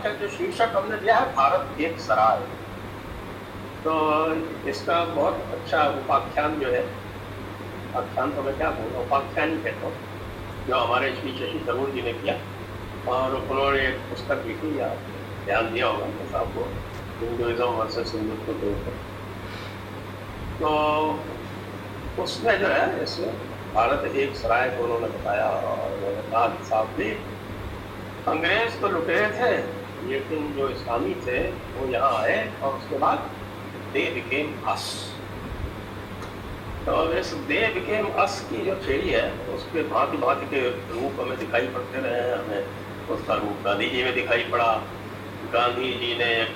का जो शीर्षक हमने दिया है भारत एक सराय, तो इसका बहुत अच्छा उपाख्यान जो है, आख्यान तो मैं क्या बोलूँ, उपाख्यान ही कहता हूँ, जो हमारे श्री शशि थरूर जी ने किया, और उन्होंने एक पुस्तक लिखी, या ध्यान दिया होगा तो साहब को, हिंदुइज्म वर्सेस हिंदुत्व के ऊपर। तो उसमें जो है इसमें भारत एक सराय को उन्होंने बताया, और उन्होंने कहा साहब भी अंग्रेज तो लुटेरे थे, लेकिन जो इस्लामी थे वो यहाँ आए, और उसके बाद दे बिकेम अस। तो इस दे बिकेम अस की जो थ्योरी है, उसके भांति भांति के रूप हमें दिखाई पड़ते रहे हैं। हमें उसका रूप गांधी जी में दिखाई पड़ा। गांधी जी ने एक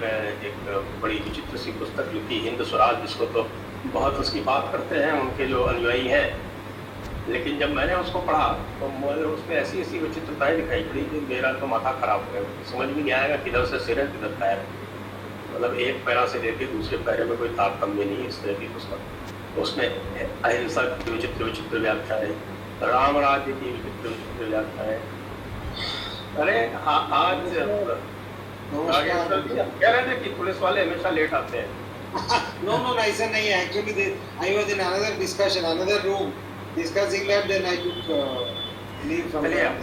बड़ी विचित्र सी पुस्तक लिखी, हिंद स्वराज, जिसको तो बहुत उसकी बात करते हैं उनके जो अनुयायी हैं, लेकिन जब मैंने उसको पढ़ा तो मुझे उसमें ऐसी ऐसी विचित्रताएं दिखाई पड़ी कि मेरा तो माथा खराब हो गया। समझ में नहीं आएगा किधर से सिर है किधर पैर है, मतलब एक पैरा से लेके दूसरे पैरे में कोई तारतम्य नहीं, इस तरह की पुस्तक। उसमें अहिंसा की विचित्र विचित्र व्याख्या है, राम राज्य की विचित्र विचित्र व्याख्या है। अरे आज कह रहे थे कि पुलिस वाले हमेशा लेट आते हैं। No, ऐसा नहीं है। Actually, I was in another discussion, another room, discussing that. Then I took leave from there.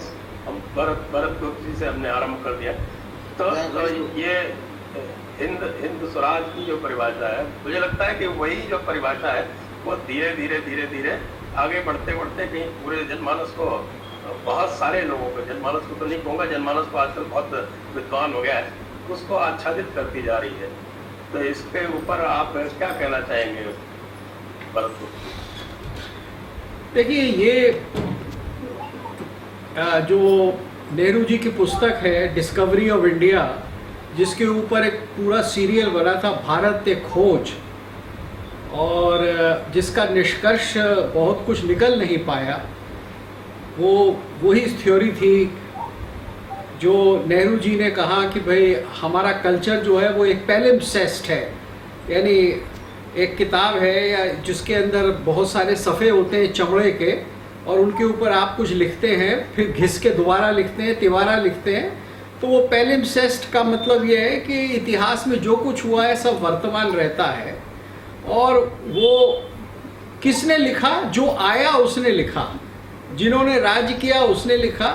हम भरत गुप्त जी से हमने आरंभ कर दिया। तो ये हिंद स्वराज की जो परिभाषा है, मुझे लगता है कि वही जो परिभाषा है वो धीरे धीरे आगे बढ़ते कहीं पूरे जनमानस को, बहुत सारे लोगों को, जनमानस को तो नहीं कहूँगा, जनमानस को आजकल बहुत विद्वान हो गया है, उसको आच्छादित करती जा रही है। तो इसके ऊपर आप क्या कहना चाहेंगे भरत गुप्त? देखिए, ये जो नेहरू जी की पुस्तक है डिस्कवरी ऑफ इंडिया, जिसके ऊपर एक पूरा सीरियल बना था भारत एक खोज, और जिसका निष्कर्ष बहुत कुछ निकल नहीं पाया, वो वही थ्योरी थी जो नेहरू जी ने कहा कि भाई हमारा कल्चर जो है वो एक पैलिम्पसेस्ट है, यानी एक किताब है या जिसके अंदर बहुत सारे सफ़े होते हैं चमड़े के, और उनके ऊपर आप कुछ लिखते हैं, फिर घिस के दोबारा लिखते हैं, तिबारा लिखते हैं। तो वो पैलिम्पसेस्ट का मतलब ये है कि इतिहास में जो कुछ हुआ है सब वर्तमान रहता है, और वो किसने लिखा, जो आया उसने लिखा, जिन्होंने राज्य किया उसने लिखा,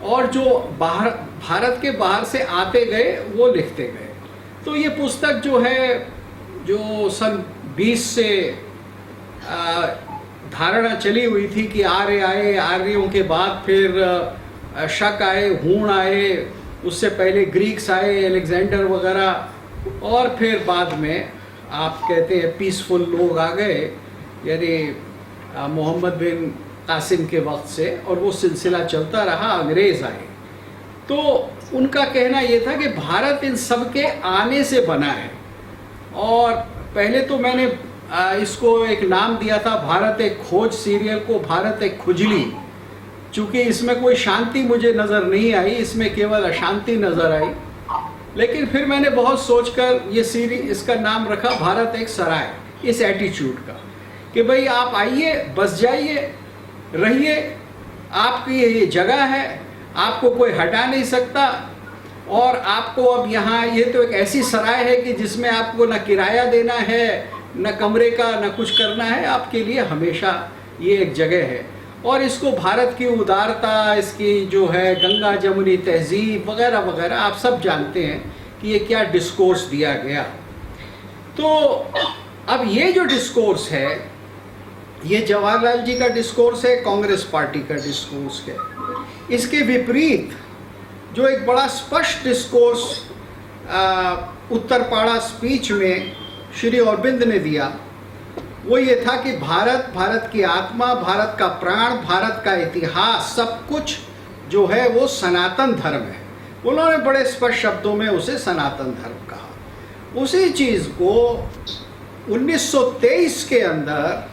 और जो भारत के बाहर से आते गए वो लिखते गए। तो ये पुस्तक जो है, जो सन 20 से धारणा चली हुई थी कि आर्य आए, आर्यों के बाद फिर शक आए, हूण आए, उससे पहले ग्रीक्स आए, अलेक्जेंडर वगैरह, और फिर बाद में आप कहते हैं पीसफुल लोग आ गए, यानी मोहम्मद बिन कासिम के वक्त से, और वो सिलसिला चलता रहा, अंग्रेज़ आए। तो उनका कहना ये था कि भारत इन सब के आने से बना है। और पहले तो मैंने इसको एक नाम दिया था, भारत एक खोज सीरियल को भारत एक खुजली, चूँकि इसमें कोई शांति मुझे नज़र नहीं आई, इसमें केवल अशांति नज़र आई। लेकिन फिर मैंने बहुत सोचकर ये सीरीज, इसका नाम रखा भारत एक सराय, इस एटीट्यूड का कि भाई आप आइए, बस जाइए, रहिए, आपकी ये जगह है, आपको कोई हटा नहीं सकता, और आपको अब यहाँ ये तो एक ऐसी सराय है कि जिसमें आपको न किराया देना है, न कमरे का, न कुछ करना है, आपके लिए हमेशा ये एक जगह है। और इसको भारत की उदारता, इसकी जो है गंगा जमुनी तहजीब वगैरह वगैरह, आप सब जानते हैं कि ये क्या डिस्कोर्स दिया गया। तो अब ये जो डिस्कोर्स है, ये जवाहरलाल जी का डिस्कोर्स है, कांग्रेस पार्टी का डिस्कोर्स है। इसके विपरीत जो एक बड़ा स्पष्ट डिस्कोर्स उत्तरपाड़ा स्पीच में श्री अरविंद ने दिया, वो ये था कि भारत, भारत की आत्मा, भारत का प्राण, भारत का इतिहास, सब कुछ जो है वो सनातन धर्म है। उन्होंने बड़े स्पष्ट शब्दों में उसे सनातन धर्म कहा। उसी चीज़ को 1923 के अंदर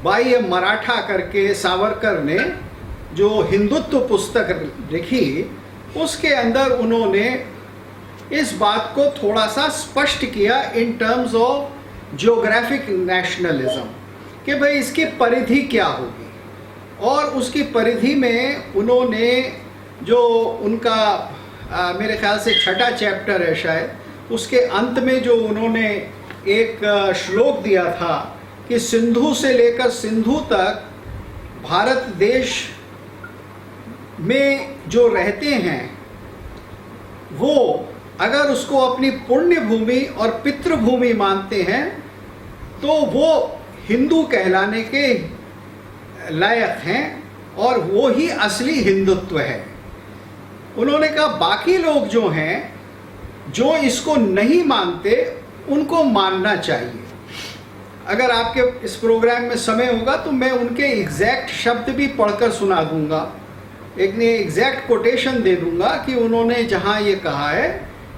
बाई मराठा करके सावरकर ने जो हिंदुत्व पुस्तक लिखी, उसके अंदर उन्होंने इस बात को थोड़ा सा स्पष्ट किया in terms of geographic nationalism, कि भाई इसकी परिधि क्या होगी। और उसकी परिधि में उन्होंने जो उनका मेरे ख्याल से 6ठा चैप्टर है शायद, उसके अंत में जो उन्होंने एक श्लोक दिया था कि सिंधु से लेकर सिंधु तक भारत देश में जो रहते हैं वो अगर उसको अपनी पुण्य भूमि और पितृभूमि मानते हैं तो वो हिंदू कहलाने के लायक हैं और वो ही असली हिंदुत्व है। उन्होंने कहा बाकी लोग जो हैं जो इसको नहीं मानते उनको मानना चाहिए। अगर आपके इस प्रोग्राम में समय होगा तो मैं उनके एग्जैक्ट शब्द भी पढ़कर सुना दूंगा, एक ने एग्जैक्ट कोटेशन दे दूंगा कि उन्होंने जहां ये कहा है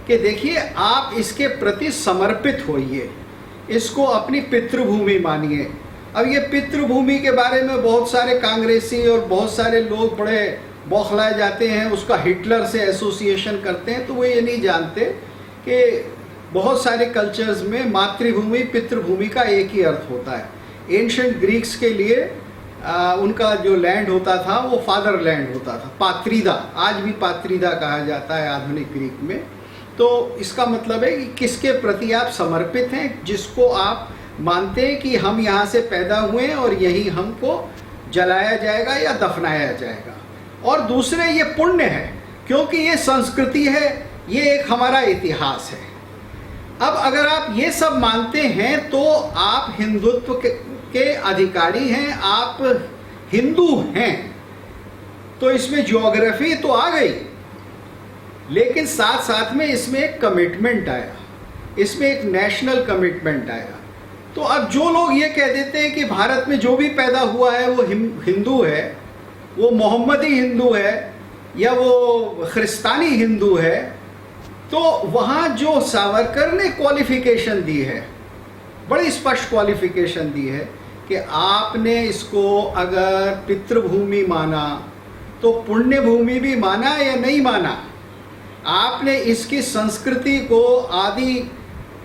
कि देखिए आप इसके प्रति समर्पित होइए, इसको अपनी पितृभूमि मानिए। अब ये पितृभूमि के बारे में बहुत सारे कांग्रेसी और बहुत सारे लोग बड़े बौखलाए जाते हैं, उसका हिटलर से एसोसिएशन करते हैं, तो वो ये नहीं जानते कि बहुत सारे कल्चर्स में मातृभूमि पितृभूमि का एक ही अर्थ होता है। एंशिएंट ग्रीक्स के लिए उनका जो लैंड होता था वो फादर लैंड होता था, पात्रीदा, आज भी पात्रीदा कहा जाता है आधुनिक ग्रीक में। तो इसका मतलब है कि किसके प्रति आप समर्पित हैं, जिसको आप मानते हैं कि हम यहाँ से पैदा हुए हैं और यही हमको जलाया जाएगा या दफनाया जाएगा। और दूसरे ये पुण्य है क्योंकि ये संस्कृति है, ये एक हमारा इतिहास है। अब अगर आप ये सब मानते हैं तो आप हिंदुत्व के अधिकारी हैं, आप हिंदू हैं। तो इसमें ज्योग्राफी तो आ गई, लेकिन साथ साथ में इसमें एक कमिटमेंट आया, इसमें एक नेशनल कमिटमेंट आया। तो अब जो लोग ये कह देते हैं कि भारत में जो भी पैदा हुआ है वो हिंदू है, वो मोहम्मदी हिंदू है या वो ख्रिस्तानी हिंदू है, तो वहाँ जो सावरकर ने क्वालिफिकेशन दी है, बड़ी स्पष्ट क्वालिफिकेशन दी है कि आपने इसको अगर पितृभूमि माना तो पुण्य भूमि भी माना या नहीं माना। आपने इसकी संस्कृति को आदि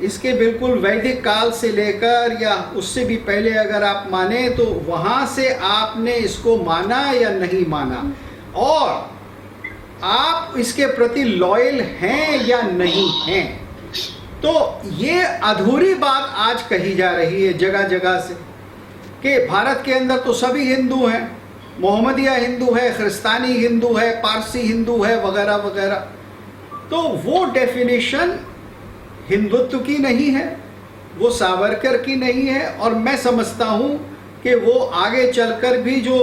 इसके बिल्कुल वैदिक काल से लेकर या उससे भी पहले अगर आप माने तो वहाँ से आपने इसको माना या नहीं माना, और आप इसके प्रति लॉयल हैं या नहीं हैं। तो ये अधूरी बात आज कही जा रही है जगह जगह से कि भारत के अंदर तो सभी हिंदू हैं, मोहम्मदिया हिंदू है, ख्रिस्तानी हिंदू है, पारसी हिंदू है, वगैरह वगैरह। तो वो डेफिनेशन हिंदुत्व की नहीं है, वो सावरकर की नहीं है, और मैं समझता हूँ कि वो आगे चलकर भी जो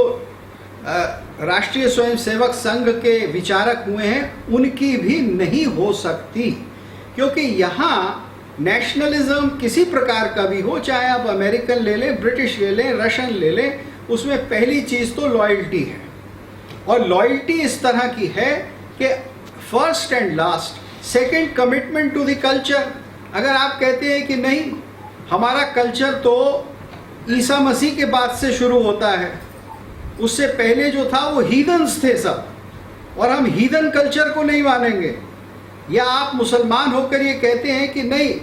राष्ट्रीय स्वयंसेवक संघ के विचारक हुए हैं उनकी भी नहीं हो सकती। क्योंकि यहाँ नेशनलिज्म किसी प्रकार का भी हो, चाहे आप अमेरिकन ले लें, ब्रिटिश ले लें, रशियन ले लें, उसमें पहली चीज़ तो लॉयल्टी है। और लॉयल्टी इस तरह की है कि first and last, second commitment to the culture. अगर आप कहते हैं कि नहीं हमारा कल्चर तो ईसा मसीह के बाद से शुरू होता है, उससे पहले जो था वो हीदन्स थे सब, और हम हीदन कल्चर को नहीं मानेंगे, या आप मुसलमान होकर ये कहते हैं कि नहीं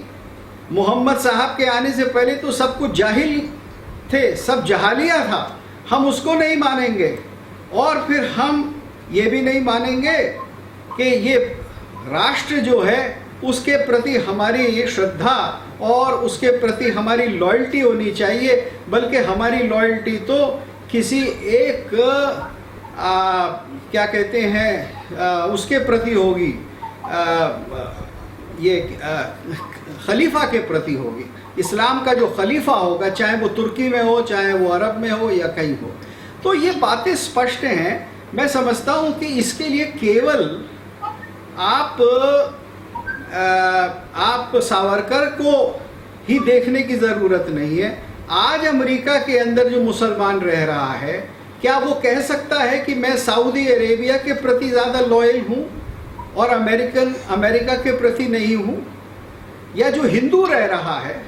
मोहम्मद साहब के आने से पहले तो सब कुछ जाहिल थे, सब जहालिया था, हम उसको नहीं मानेंगे, और फिर हम ये भी नहीं मानेंगे कि ये राष्ट्र जो है उसके प्रति हमारी श्रद्धा और उसके प्रति हमारी लॉयल्टी होनी चाहिए, बल्कि हमारी लॉयल्टी तो किसी एक क्या कहते हैं उसके प्रति होगी, खलीफा के प्रति होगी। इस्लाम का जो खलीफा होगा, चाहे वो तुर्की में हो, चाहे वो अरब में हो या कहीं हो। तो ये बातें स्पष्ट हैं। मैं समझता हूँ कि इसके लिए केवल आप सावरकर को ही देखने की ज़रूरत नहीं है। आज अमेरिका के अंदर जो मुसलमान रह रहा है, क्या वो कह सकता है कि मैं सऊदी अरेबिया के प्रति ज़्यादा लॉयल हूँ और अमेरिका के प्रति नहीं हूँ? या जो हिंदू रह रहा है,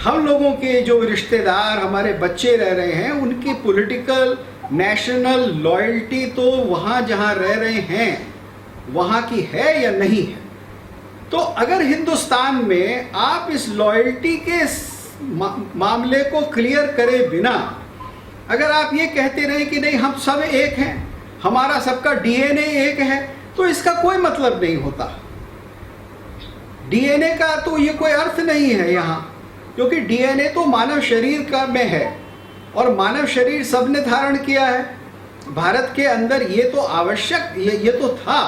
हम लोगों के जो रिश्तेदार, हमारे बच्चे रह रहे हैं, उनकी पॉलिटिकल नेशनल लॉयल्टी तो वहाँ जहाँ रह रहे हैं वहाँ की है या नहीं है? तो अगर हिंदुस्तान में आप इस लॉयल्टी के मामले को क्लियर करे बिना अगर आप ये कहते रहे कि नहीं हम सब एक हैं, हमारा सबका डीएनए एक है, तो इसका कोई मतलब नहीं होता। डीएनए का तो ये कोई अर्थ नहीं है यहाँ, क्योंकि डीएनए तो मानव शरीर का में है और मानव शरीर सबने धारण किया है। भारत के अंदर ये तो आवश्यक ये तो था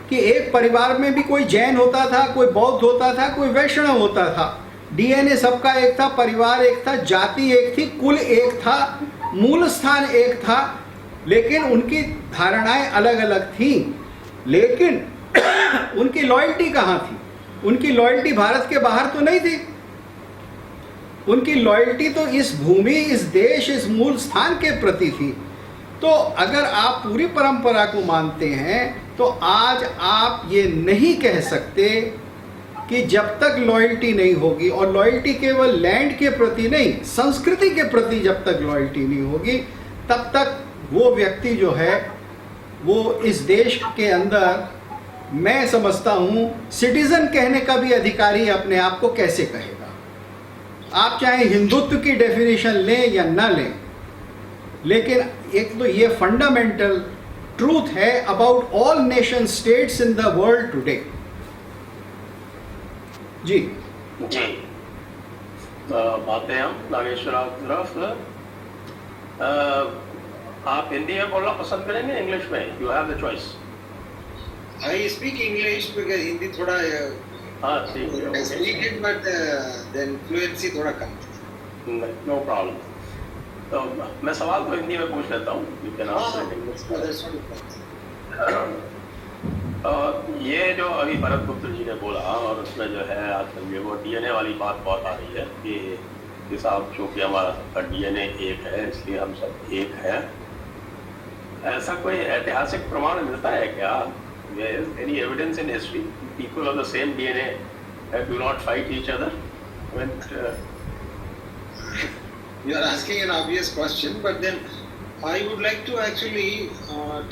कि एक परिवार में भी कोई जैन होता था, कोई बौद्ध होता था, कोई वैष्णव होता था। डीएनए सबका एक था, परिवार एक था, जाति एक थी, कुल एक था, मूल स्थान एक था, लेकिन उनकी धारणाएं अलग अलग थी। लेकिन उनकी लॉयल्टी कहाँ थी? उनकी लॉयल्टी भारत के बाहर तो नहीं थी। उनकी लॉयल्टी तो इस भूमि, इस देश, इस मूल स्थान के प्रति थी। तो अगर आप पूरी परंपरा को मानते हैं तो आज आप ये नहीं कह सकते कि जब तक लॉयल्टी नहीं होगी, और लॉयल्टी केवल लैंड के प्रति नहीं, संस्कृति के प्रति जब तक लॉयल्टी नहीं होगी, तब तक वो व्यक्ति जो है वो इस देश के अंदर, मैं समझता हूँ, सिटीजन कहने का भी अधिकारी अपने आप को कैसे कहेगा। आप चाहे हिंदुत्व की डेफिनेशन लें या ना लें, लेकिन एक तो ये फंडामेंटल ट्रूथ है about all nation states in the world today. जी जी, बातें हम नागेश्वर आप तरफ। आप हिंदी में बोलना पसंद करेंगे, इंग्लिश में? You have the choice. I speak English because Hindi थोड़ा हाँ ठीक है, I speak it but then fluency थोड़ा कम। No problem. तो मैं सवाल तो हिंदी में पूछ लेता हूँ, you can answer it in English. ये जो अभी भरत गुप्ता जी ने बोला, और उसमें जो है आजकल ये वो डीएनए वाली बात बहुत आ रही है कि साहब चूँकि हमारा सबका डीएनए एक है इसलिए हम सब एक हैं। ऐसा कोई ऐतिहासिक प्रमाण मिलता है क्या? There is any evidence in history people of the same DNA do not fight each other? You are asking an obvious question, but then I would like to actually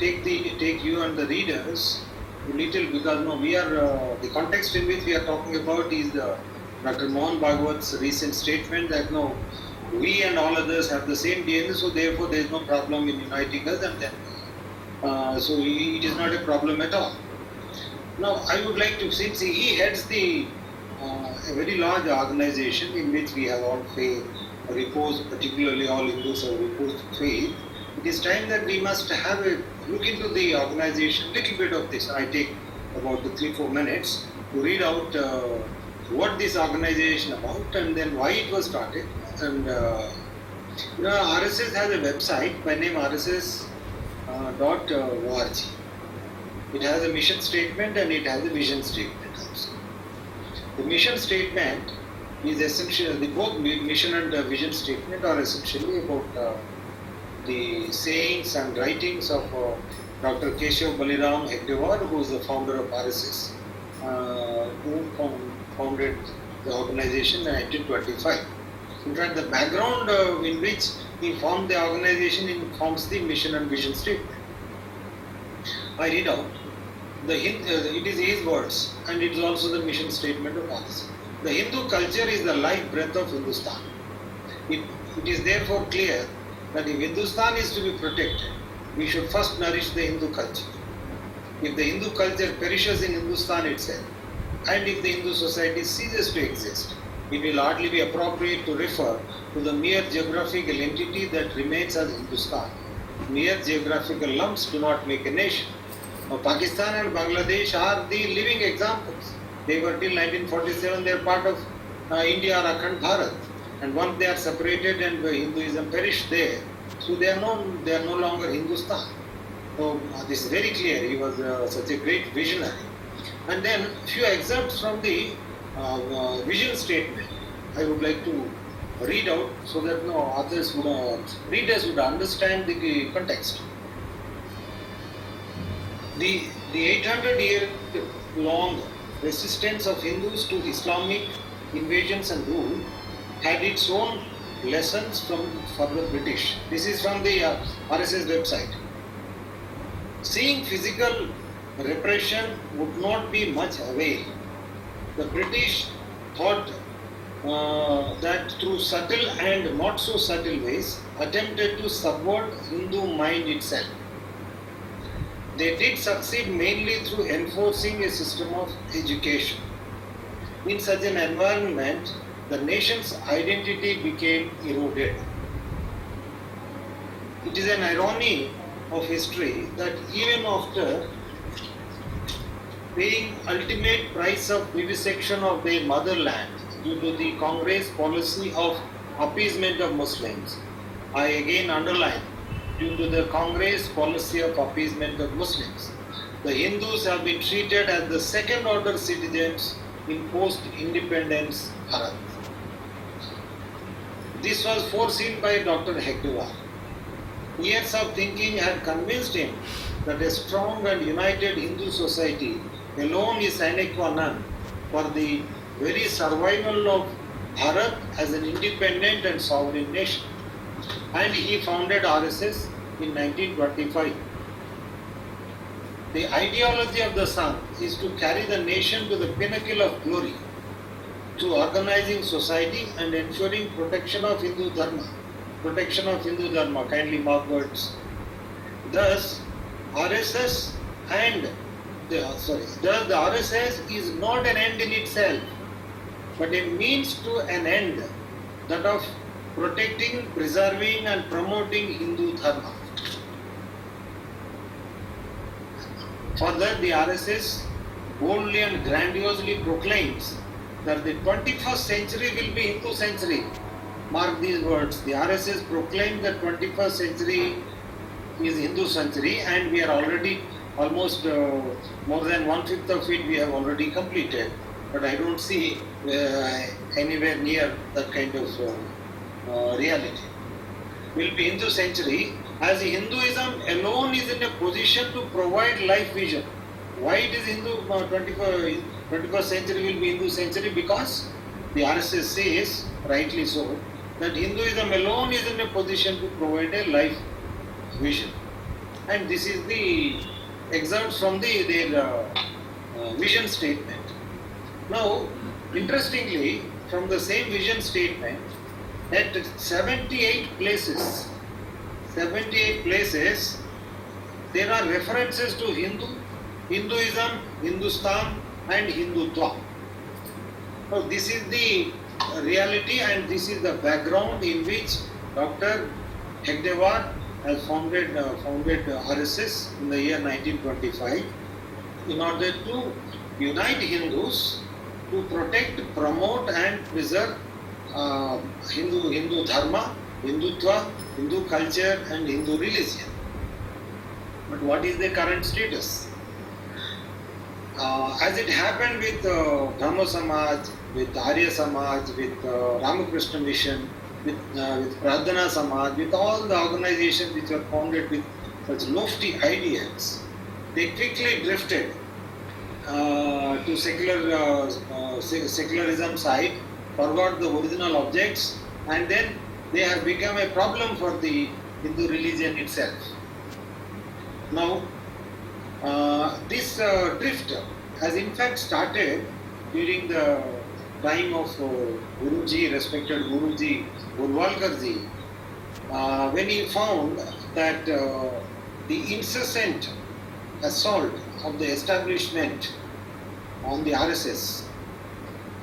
take you and the readers a little, because no, we are the context in which we are talking about is Dr. Mohan Bhagwat's recent statement that no, we and all others have the same DNA, so therefore there is no problem in uniting us, and then so it is not a problem at all. Now I would like to, since he heads a very large organization in which we have all faith, reposed, particularly all Hindus have reposed faith, it is time that we must have a look into the organization, little bit of this. I take about 3-4 minutes to read out what this organization about and then why it was started. And RSS has a website by name RSS .org. It has a mission statement and it has a vision statement also. The mission statement is essentially, both mission and vision statement are essentially about the sayings and writings of Dr. Keshav Baliram Hegdewar, who is the founder of RSS, who founded the organization in 1925. In fact, the background in which he formed the organization informs the mission and vision statement. I read out. It is his words, and it is also the mission statement of RSS. The Hindu culture is the life breath of Hindustan. It is therefore clear that if Hindustan is to be protected, we should first nourish the Hindu culture. If the Hindu culture perishes in Hindustan itself, and if the Hindu society ceases to exist, it will hardly be appropriate to refer to the mere geographical entity that remains as Hindustan. Mere geographical lumps do not make a nation. Now, Pakistan and Bangladesh are the living examples. They were till 1947, they are part of India or Akhand Bharat. And once they are separated and Hinduism perished there, so they are no longer Hindustan. So this is very clear. He was such a great visionary. And then few excerpts from the vision statement I would like to read out so that readers would understand the context. The 800-year-long resistance of Hindus to Islamic invasions and rule had its own lessons for the British. This is from the RSS website. Seeing physical repression would not be much avail. The British thought that through subtle and not so subtle ways attempted to subvert Hindu mind itself. They did succeed mainly through enforcing a system of education. In such an environment, the nation's identity became eroded. It is an irony of history that even after paying ultimate price of vivisection of their motherland due to the Congress policy of appeasement of Muslims, I again underline, due to the Congress policy of appeasement of Muslims, the Hindus have been treated as the second order citizens in post-independence Bharat. This was foreseen by Dr. Hegdewar. Years of thinking had convinced him that a strong and united Hindu society alone is sine qua non for the very survival of Bharat as an independent and sovereign nation. And he founded RSS in 1925. The ideology of the Sangh is to carry the nation to the pinnacle of glory, to organizing society and ensuring protection of Hindu Dharma. Protection of Hindu Dharma, kindly mark words. Thus, RSS the RSS is not an end in itself, but a means to an end, that of protecting, preserving and promoting Hindu Dharma. Further, the RSS boldly and grandiosely proclaims that the 21st century will be Hindu century. Mark these words. The RSS proclaimed that 21st century is Hindu century, and we are already almost more than 1/5 of it we have already completed. But I don't see anywhere near that kind of reality. Will be Hindu century, as Hinduism alone is in a position to provide life vision. Why it is Hindu 21st century will be Hindu century? Because the RSS says, rightly so, that Hinduism alone is in a position to provide a life vision. And this is the excerpt from their vision statement. Now, interestingly, from the same vision statement, at 78 places, there are references to Hinduism, Hindustan and Hindutva. Now, this is the reality and this is the background in which Dr. Hegdewar has founded RSS in the year 1925 in order to unite Hindus to protect, promote and preserve Hindu Dharma, Hindutva, Hindu culture and Hindu religion. But what is the current status? As it happened with Brahmo Samaj, with Arya Samaj, with Ramakrishna Mission, with Pradhana Samaj, with all the organizations which were founded with such lofty ideals, they quickly drifted to secularism side, forgot the original objects, and then they have become a problem for the Hindu religion itself. Now, this drift has in fact started during the time of Guruji, respected Guruji Golwalkarji, when he found that the incessant assault of the establishment on the RSS,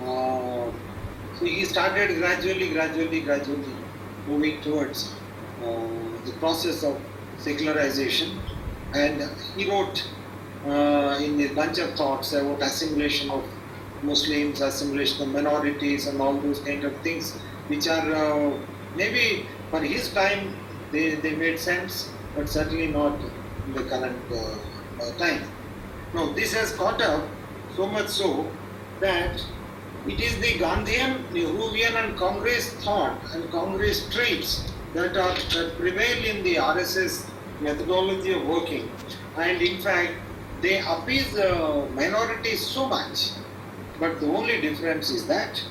so he started gradually moving towards the process of secularization, and he wrote in a bunch of thoughts about assimilation of Muslims, assimilation of minorities and all those kind of things, which are maybe for his time they made sense, but certainly not in the current time. Now this has caught up so much so that it is the Gandhian, Nehruvian and Congress thought and Congress traits that prevail in the RSS methodology of working, and in fact they appease minorities so much, but the only difference is that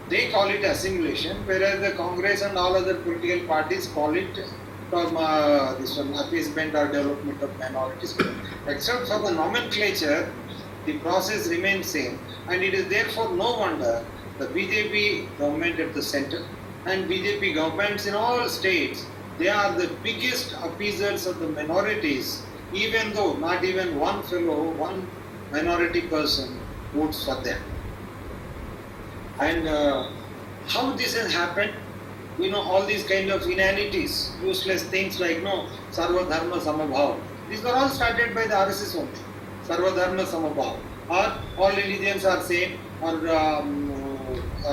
they call it assimilation, whereas the Congress and all other political parties call it this one, appeasement or development of minorities. Except for the nomenclature, the process remains same, and it is therefore no wonder the BJP government at the center and BJP governments in all states, they are the biggest appeasers of the minorities even though not even one fellow, one minority person votes for them. And how this has happened? All these kind of inanities, useless things like Sarva Dharma Samabhav. These were all started by the RSS only. Sarva Dharma Samabhav. Or all religions are same, or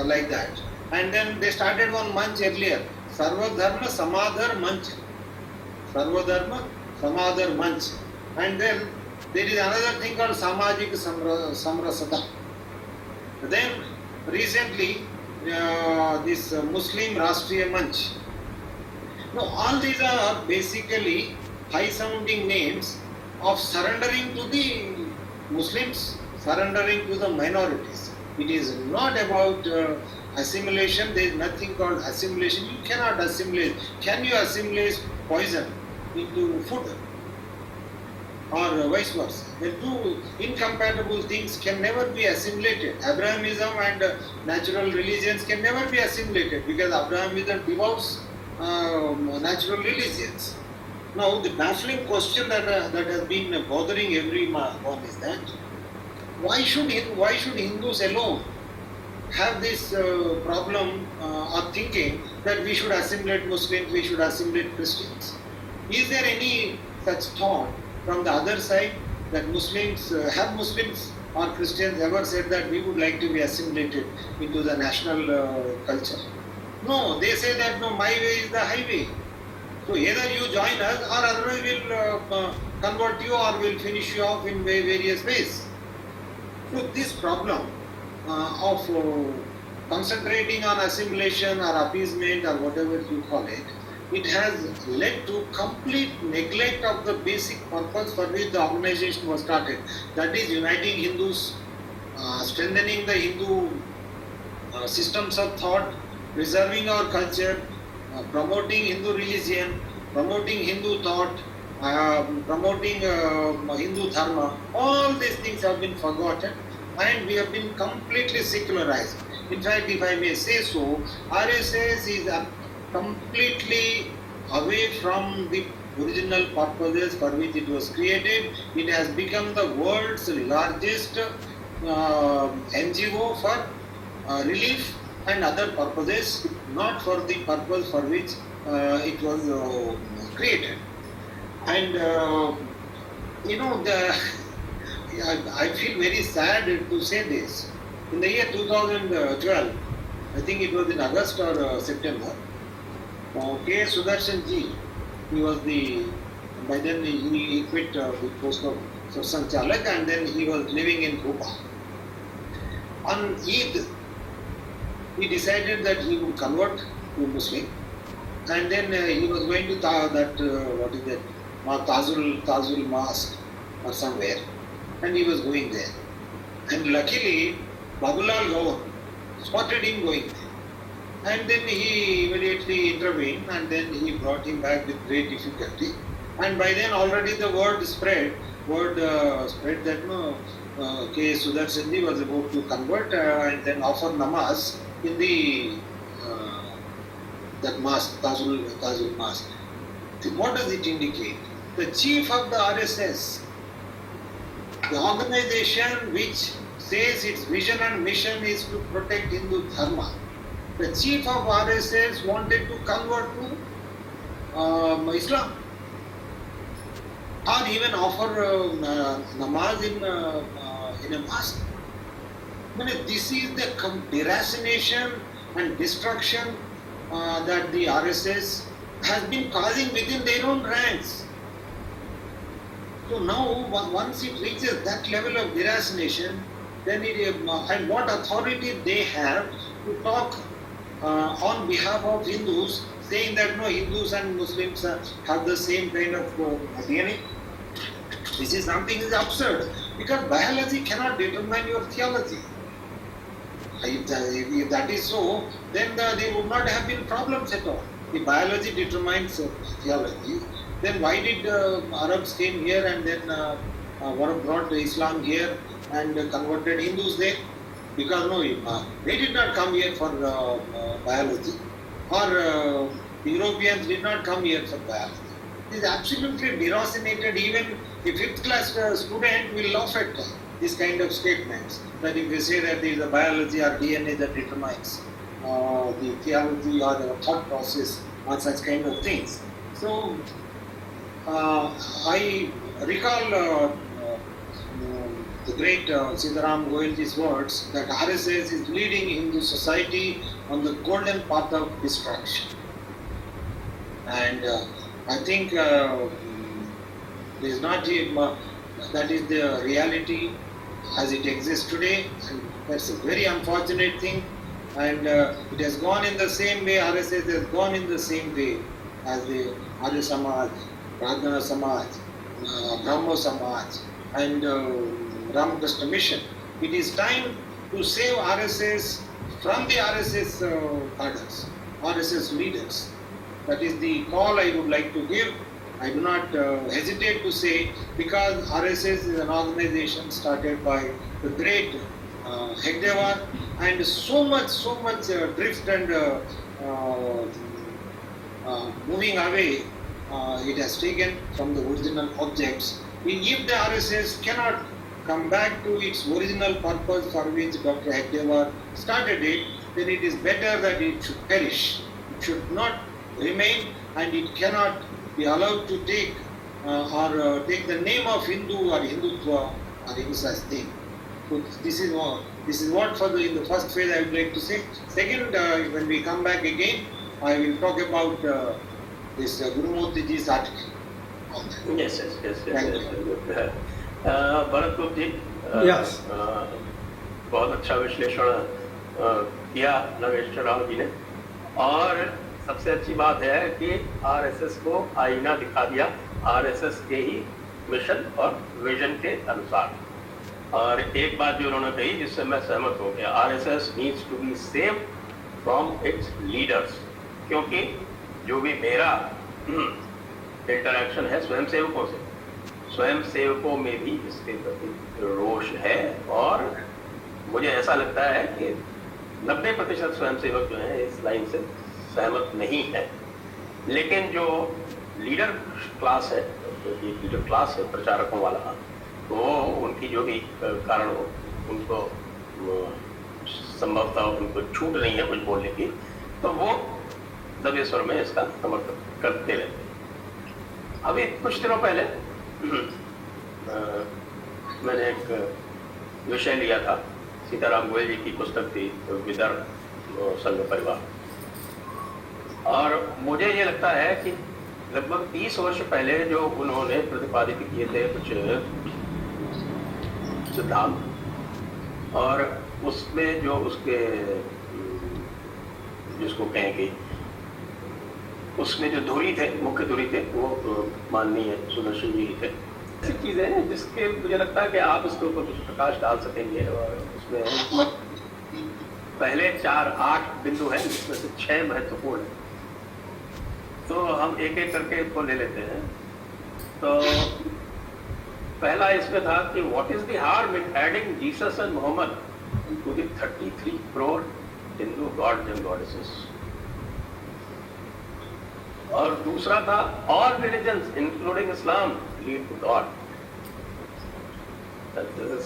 like that. And then they started one month earlier. Sarva Dharma Samadhar Manch. Sarva Dharma Samadhar Manch. And then there is another thing called Samajik Samrasata. Then recently this Muslim Rashtriya Manch. Now all these are basically high sounding names of surrendering to the Muslims, surrendering to the minorities. It is not about assimilation. There is nothing called assimilation. You cannot assimilate. Can you assimilate poison into food? Or vice versa. The two incompatible things can never be assimilated. Abrahamism and natural religions can never be assimilated because Abrahamism devours natural religions. Now, the baffling question that has been bothering everyone is that why should Hindus alone have this problem or thinking that we should assimilate Muslims, we should assimilate Christians? Is there any such thought from the other side that Muslims or Christians ever said that we would like to be assimilated into the national culture? No, they say that no, my way is the highway. So either you join us or otherwise we'll convert you or we'll finish you off in various ways. So this problem of concentrating on assimilation or appeasement or whatever you call it, it has led to complete neglect of the basic purpose for which the organization was started. That is uniting Hindus, strengthening the Hindu systems of thought, preserving our culture, promoting Hindu religion, promoting Hindu thought, promoting Hindu dharma. All these things have been forgotten and we have been completely secularized. In fact, if I may say so, RSS is completely away from the original purposes for which it was created. It has become the world's largest NGO for relief and other purposes, not for the purpose for which it was created. And I feel very sad to say this. In the year 2012, I think it was in August or September, K. Sudarshan ji, he was by then he quit the post of Sanchalak and then he was living in Bhopal. On Eid, he decided that he would convert to Muslim and then he was going to Tazul Mosque or somewhere and he was going there. And luckily, Babulal Gaur spotted him going there. And then he immediately intervened and then he brought him back with great difficulty. And by then already the word spread that K. Sudarshan ji was about to convert and then offer namaz in the that mosque, Tazul Mosque. What does it indicate? The chief of the RSS, the organization which says its vision and mission is to protect Hindu dharma, the chief of RSS wanted to convert to Islam or even offer namaz in a mosque. This is the deracination and destruction that the RSS has been causing within their own ranks. So now, once it reaches that level of deracination, then and what authority they have to talk on behalf of Hindus, saying that no, Hindus and Muslims have the same kind of DNA. This is something is absurd because biology cannot determine your theology. If that is so, then there would not have been problems at all. If biology determines theology, then why did Arabs came here and then brought Islam here and converted Hindus there? Because they did not come here for biology, or Europeans did not come here for biology. It is absolutely deracinated. Even a 5th class student will laugh at this kind of statements. That if you say that there is a biology or DNA that determines the theology or the thought process or such kind of things. So I recall the great Sitaram Goyalji's words that RSS is leading Hindu society on the golden path of destruction. And I think there is not that is the reality as it exists today, and that's a very unfortunate thing. And it has gone in the same way, RSS has gone in the same way as the Arya Samaj, Pradhana Samaj, Brahmo Samaj, and Ramakrishna Mission. It is time to save RSS from the RSS cadres, RSS leaders. That is the call I would like to give. I do not hesitate to say, because RSS is an organization started by the great Hegdewar, and so much drift and moving away it has taken from the original objects. If the RSS cannot come back to its original purpose for which Dr. Hegdewar started it, then it is better that it should perish. It should not remain, and it cannot be allowed to take take the name of Hindu or Hindutva or any such thing. So this is what for in the first phase I would like to say. Second, when we come back again, I will talk about this Gurumurti Ji's article. Yes. Bharat गुप्त जी, बहुत अच्छा विश्लेषण किया नागेश्वर राव जी ने, और सबसे अच्छी बात है कि आरएसएस को आईना दिखा दिया आरएसएस के ही मिशन और विजन के अनुसार। और एक बात जो उन्होंने कही जिससे मैं सहमत हो गया, RSS needs to be save from its leaders, क्योंकि जो भी मेरा इंटरेक्शन है स्वयं सेवकों से, स्वयं सेवकों में भी इसके प्रति रोष है, और मुझे ऐसा लगता है कि 90% स्वयं सेवक जो हैं इस लाइन से सहमत नहीं है। लेकिन जो लीडर क्लास है, लीडर क्लास है प्रचारकों वाला, वो उनकी जो भी कारण हो, उनको संभवतः उनको छूट नहीं है कुछ बोलने की, तो वो दबे स्वर में इसका समर्थन करते रहते हैं। अभी कुछ दिनों पहले मैंने एक विषय लिया था, सीताराम गोयल जी की पुस्तक थी विदर्भ संघ परिवार, और मुझे ये लगता है कि लगभग 30 वर्ष पहले जो उन्होंने प्रतिपादित किए थे कुछ सिद्धांत, और उसमें जो उसके जिसको कहें कि उसमें जो धुरी थे, मुख्य धुरी थे, वो माननीय सुदर्शन जी थे। ऐसी चीजें हैं जिसके मुझे लगता है कि आप इसके ऊपर कुछ प्रकाश डाल सकेंगे, और उसमें पहले 4-8 बिंदु हैं जिसमें से 6 महत्वपूर्ण हैं। तो हम एक एक करके इसको ले लेते हैं। तो पहला इसमें था कि what is the harm in adding Jesus and Mohammad to the 33 crore Hindu gods and goddesses. और दूसरा था all religions including Islam lead to God. This is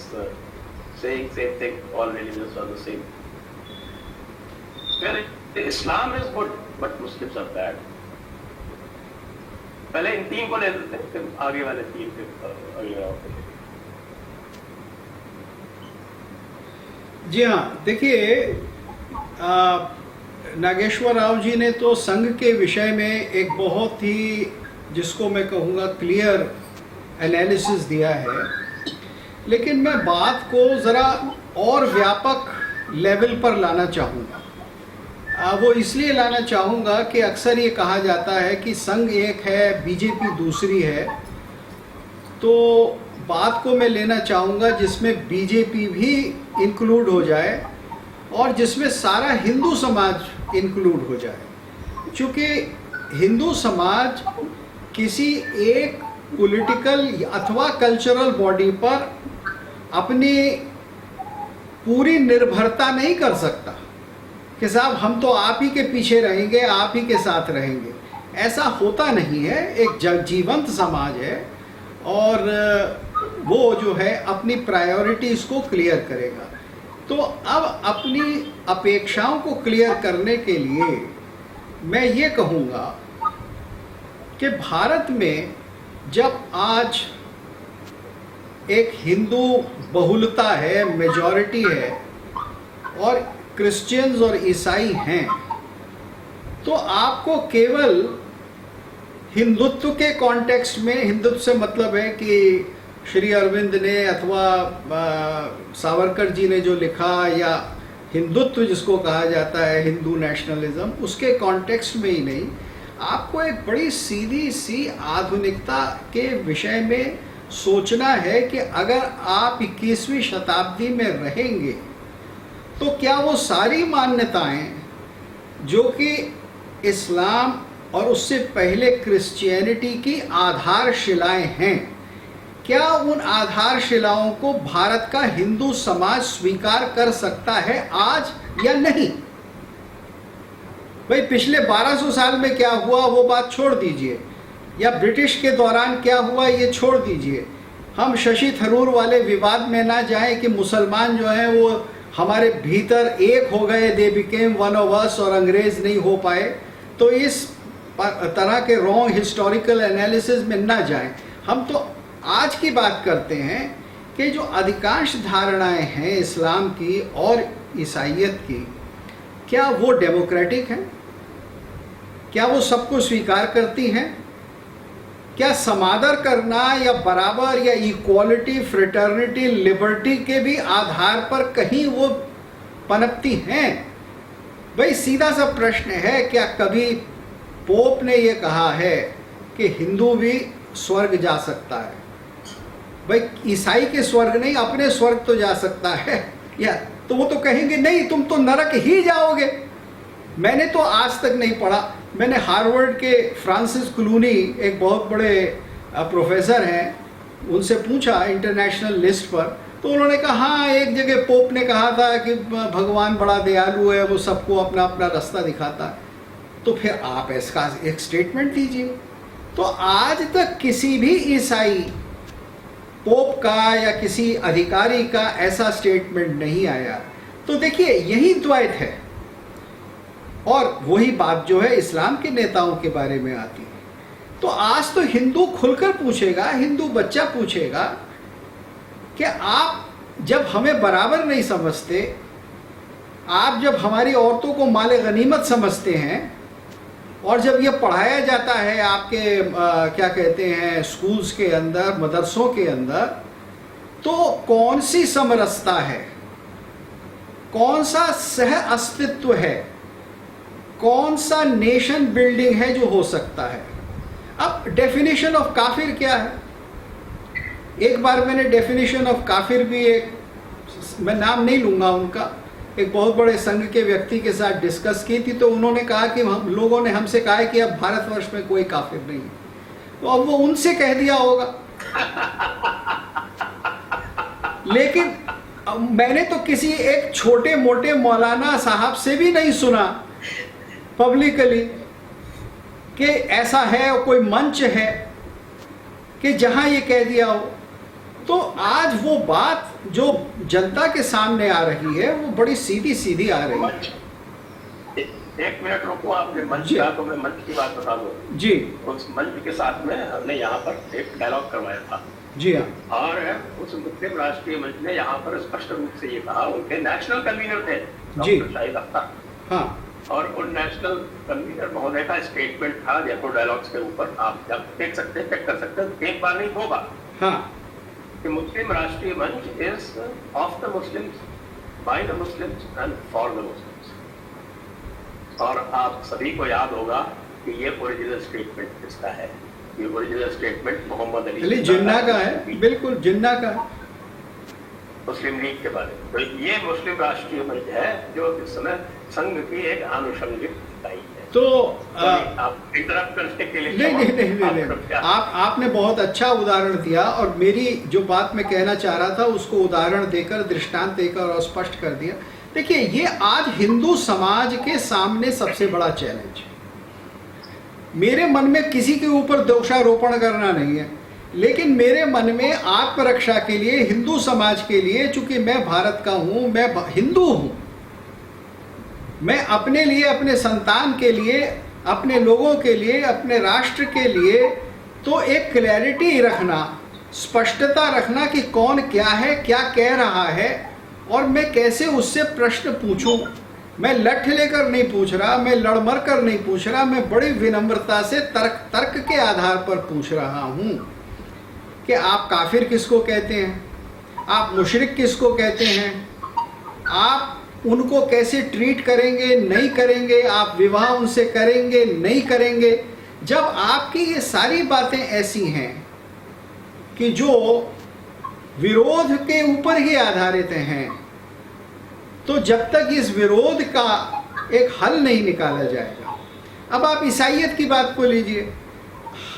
saying same thing, all religions are the same. Well, Islam is good, but Muslims are bad. पहले इन 3 को ले लेते हैं, फिर आगे वाले 3 अगले राउंड। जी हाँ, देखिए नागेश्वर राव जी ने तो संघ के विषय में एक बहुत ही, जिसको मैं कहूँगा, क्लियर एनालिसिस दिया है, लेकिन मैं बात को ज़रा और व्यापक लेवल पर लाना चाहूँगा। वो इसलिए लाना चाहूँगा कि अक्सर ये कहा जाता है कि संघ एक है, बीजेपी दूसरी है, तो बात को मैं लेना चाहूँगा जिसमें बीजेपी भी इंक्लूड हो जाए और जिसमें सारा हिंदू समाज इंक्लूड हो जाए। क्योंकि हिंदू समाज किसी एक पॉलिटिकल अथवा कल्चरल बॉडी पर अपनी पूरी निर्भरता नहीं कर सकता कि साहब हम तो आप ही के पीछे रहेंगे, आप ही के साथ रहेंगे। ऐसा होता नहीं है, एक जीवंत समाज है और वो जो है अपनी प्रायोरिटीज को क्लियर करेगा। तो अब अपनी अपेक्षाओं को क्लियर करने के लिए मैं ये कहूँगा कि भारत में जब आज एक हिंदू बहुलता है, मेजॉरिटी है और क्रिश्चियंस और ईसाई हैं, तो आपको केवल हिंदुत्व के कॉन्टेक्स्ट में, हिंदुत्व से मतलब है कि श्री अरविंद ने अथवा सावरकर जी ने जो लिखा या हिंदुत्व जिसको कहा जाता है, हिंदू नेशनलिज्म, उसके कॉन्टेक्स्ट में ही नहीं, आपको एक बड़ी सीधी सी आधुनिकता के विषय में सोचना है कि अगर आप 21वीं शताब्दी में रहेंगे तो क्या वो सारी मान्यताएं जो कि इस्लाम और उससे पहले क्रिश्चियनिटी की आधारशिलाएं हैं, क्या उन आधारशिलाओं को भारत का हिंदू समाज स्वीकार कर सकता है आज या नहीं? भाई पिछले 1200 साल में क्या हुआ वो बात छोड़ दीजिए, या ब्रिटिश के दौरान क्या हुआ ये छोड़ दीजिए। हम शशि थरूर वाले विवाद में ना जाएं कि मुसलमान जो हैं वो हमारे भीतर एक हो गए, they became one of us, और अंग्रेज नहीं हो पाए। तो इस तरह के रॉन्ग हिस्टोरिकल एनालिसिस में ना जाएं। हम तो आज की बात करते हैं कि जो अधिकांश धारणाएं हैं इस्लाम की और ईसाइयत की, क्या वो डेमोक्रेटिक हैं? क्या वो सबको स्वीकार करती हैं? क्या समादर करना या बराबर या इक्वालिटी, फ्रेटर्निटी, लिबर्टी के भी आधार पर कहीं वो पनपती हैं? भाई सीधा सा प्रश्न है, क्या कभी पोप ने ये कहा है कि हिंदू भी स्वर्ग जा सकता है? भाई ईसाई के स्वर्ग नहीं, अपने स्वर्ग तो जा सकता है, या तो वो तो कहेंगे नहीं तुम तो नरक ही जाओगे। मैंने तो आज तक नहीं पढ़ा। मैंने हार्वर्ड के फ्रांसिस क्लूनी, एक बहुत बड़े प्रोफेसर हैं, उनसे पूछा इंटरनेशनल लिस्ट पर, तो उन्होंने कहा हाँ एक जगह पोप ने कहा था कि भगवान बड़ा दयालु है, वो सबको अपना अपना रास्ता दिखाता है। तो फिर आप इसका एक स्टेटमेंट दीजिए। तो आज तक किसी भी ईसाई पोप का या किसी अधिकारी का ऐसा स्टेटमेंट नहीं आया। तो देखिए यही द्वैत है, और वही बात जो है इस्लाम के नेताओं के बारे में आती है। तो आज तो हिंदू खुलकर पूछेगा, हिंदू बच्चा पूछेगा कि आप जब हमें बराबर नहीं समझते, आप जब हमारी औरतों को माले गनीमत समझते हैं, और जब ये पढ़ाया जाता है आपके क्या कहते हैं स्कूल्स के अंदर, मदरसों के अंदर, तो कौन सी समरसता है, कौन सा सह अस्तित्व है, कौन सा नेशन बिल्डिंग है जो हो सकता है? अब डेफिनेशन ऑफ काफिर क्या है? एक बार मैंने डेफिनेशन ऑफ काफिर भी, एक मैं नाम नहीं लूंगा उनका, एक बहुत बड़े संघ के व्यक्ति के साथ डिस्कस की थी। तो उन्होंने कहा कि हम लोगों ने हमसे कहा है कि अब भारतवर्ष में कोई काफिर नहीं है, तो अब वो उनसे कह दिया होगा। लेकिन मैंने तो किसी एक छोटे मोटे मौलाना साहब से भी नहीं सुना पब्लिकली कि ऐसा है, कोई मंच है कि जहां ये कह दिया हो। तो आज वो बात जो जनता के सामने आ रही है वो बड़ी सीधी सीधी आ रही है। एक मिनट रुको, आपने मंच का, तो मैं मंच की बात बता दूं जी। उस मंच के साथ में हमने यहाँ पर एक डायलॉग करवाया था। जी हाँ। और उस मुस्लिम राष्ट्रीय मंच ने यहाँ पर स्पष्ट रूप से ये कहा, उनके नेशनल कन्वीनर थे जी शाहिद अख्तर, हाँ, और उन नेशनल कन्वीनर महोदय का स्टेटमेंट था जयपुर डायलॉग्स के ऊपर, आप जब देख सकते हैं, चेक कर सकते हैं, एक बार नहीं दो बार, हाँ, कि मुस्लिम राष्ट्रीय मंच is of the Muslims, by the Muslims and for the Muslims. और आप सभी को याद होगा कि ये ओरिजिनल स्टेटमेंट किसका है? ये ओरिजिनल स्टेटमेंट मोहम्मद अली जिन्ना का है, बिल्कुल जिन्ना का है, मुस्लिम लीग के बारे में। तो ये मुस्लिम राष्ट्रीय मंच है जो इस समय संघ की एक आनुषंगिक इकाई है। तो आप इंटरप्ट करने के लिए नहीं, आपने बहुत अच्छा उदाहरण दिया, और मेरी जो बात मैं कहना चाह रहा था उसको उदाहरण देकर, दृष्टांत देकर और स्पष्ट कर दिया। देखिए ये आज हिंदू समाज के सामने सबसे बड़ा चैलेंज है। मेरे मन में किसी के ऊपर दोषारोपण करना नहीं है, लेकिन मेरे मन में आत्मरक्षा के लिए, हिंदू समाज के लिए, चूंकि मैं भारत का हूं, मैं हिंदू हूं, मैं अपने लिए, अपने संतान के लिए, अपने लोगों के लिए, अपने राष्ट्र के लिए, तो एक क्लैरिटी रखना, स्पष्टता रखना कि कौन क्या है, क्या कह रहा है, और मैं कैसे उससे प्रश्न पूछूं। मैं लठ लेकर नहीं पूछ रहा, मैं लड़मर कर नहीं पूछ रहा, मैं बड़ी विनम्रता से तर्क के आधार पर पूछ रहा हूं कि आप काफिर किसको कहते हैं, आप मुशरिक किसको कहते हैं, आप उनको कैसे ट्रीट करेंगे, नहीं करेंगे, आप विवाह उनसे करेंगे, नहीं करेंगे। जब आपकी ये सारी बातें ऐसी हैं कि जो विरोध के ऊपर ही आधारित हैं, तो जब तक इस विरोध का एक हल नहीं निकाला जाएगा। अब आप ईसाइयत की बात को लीजिए,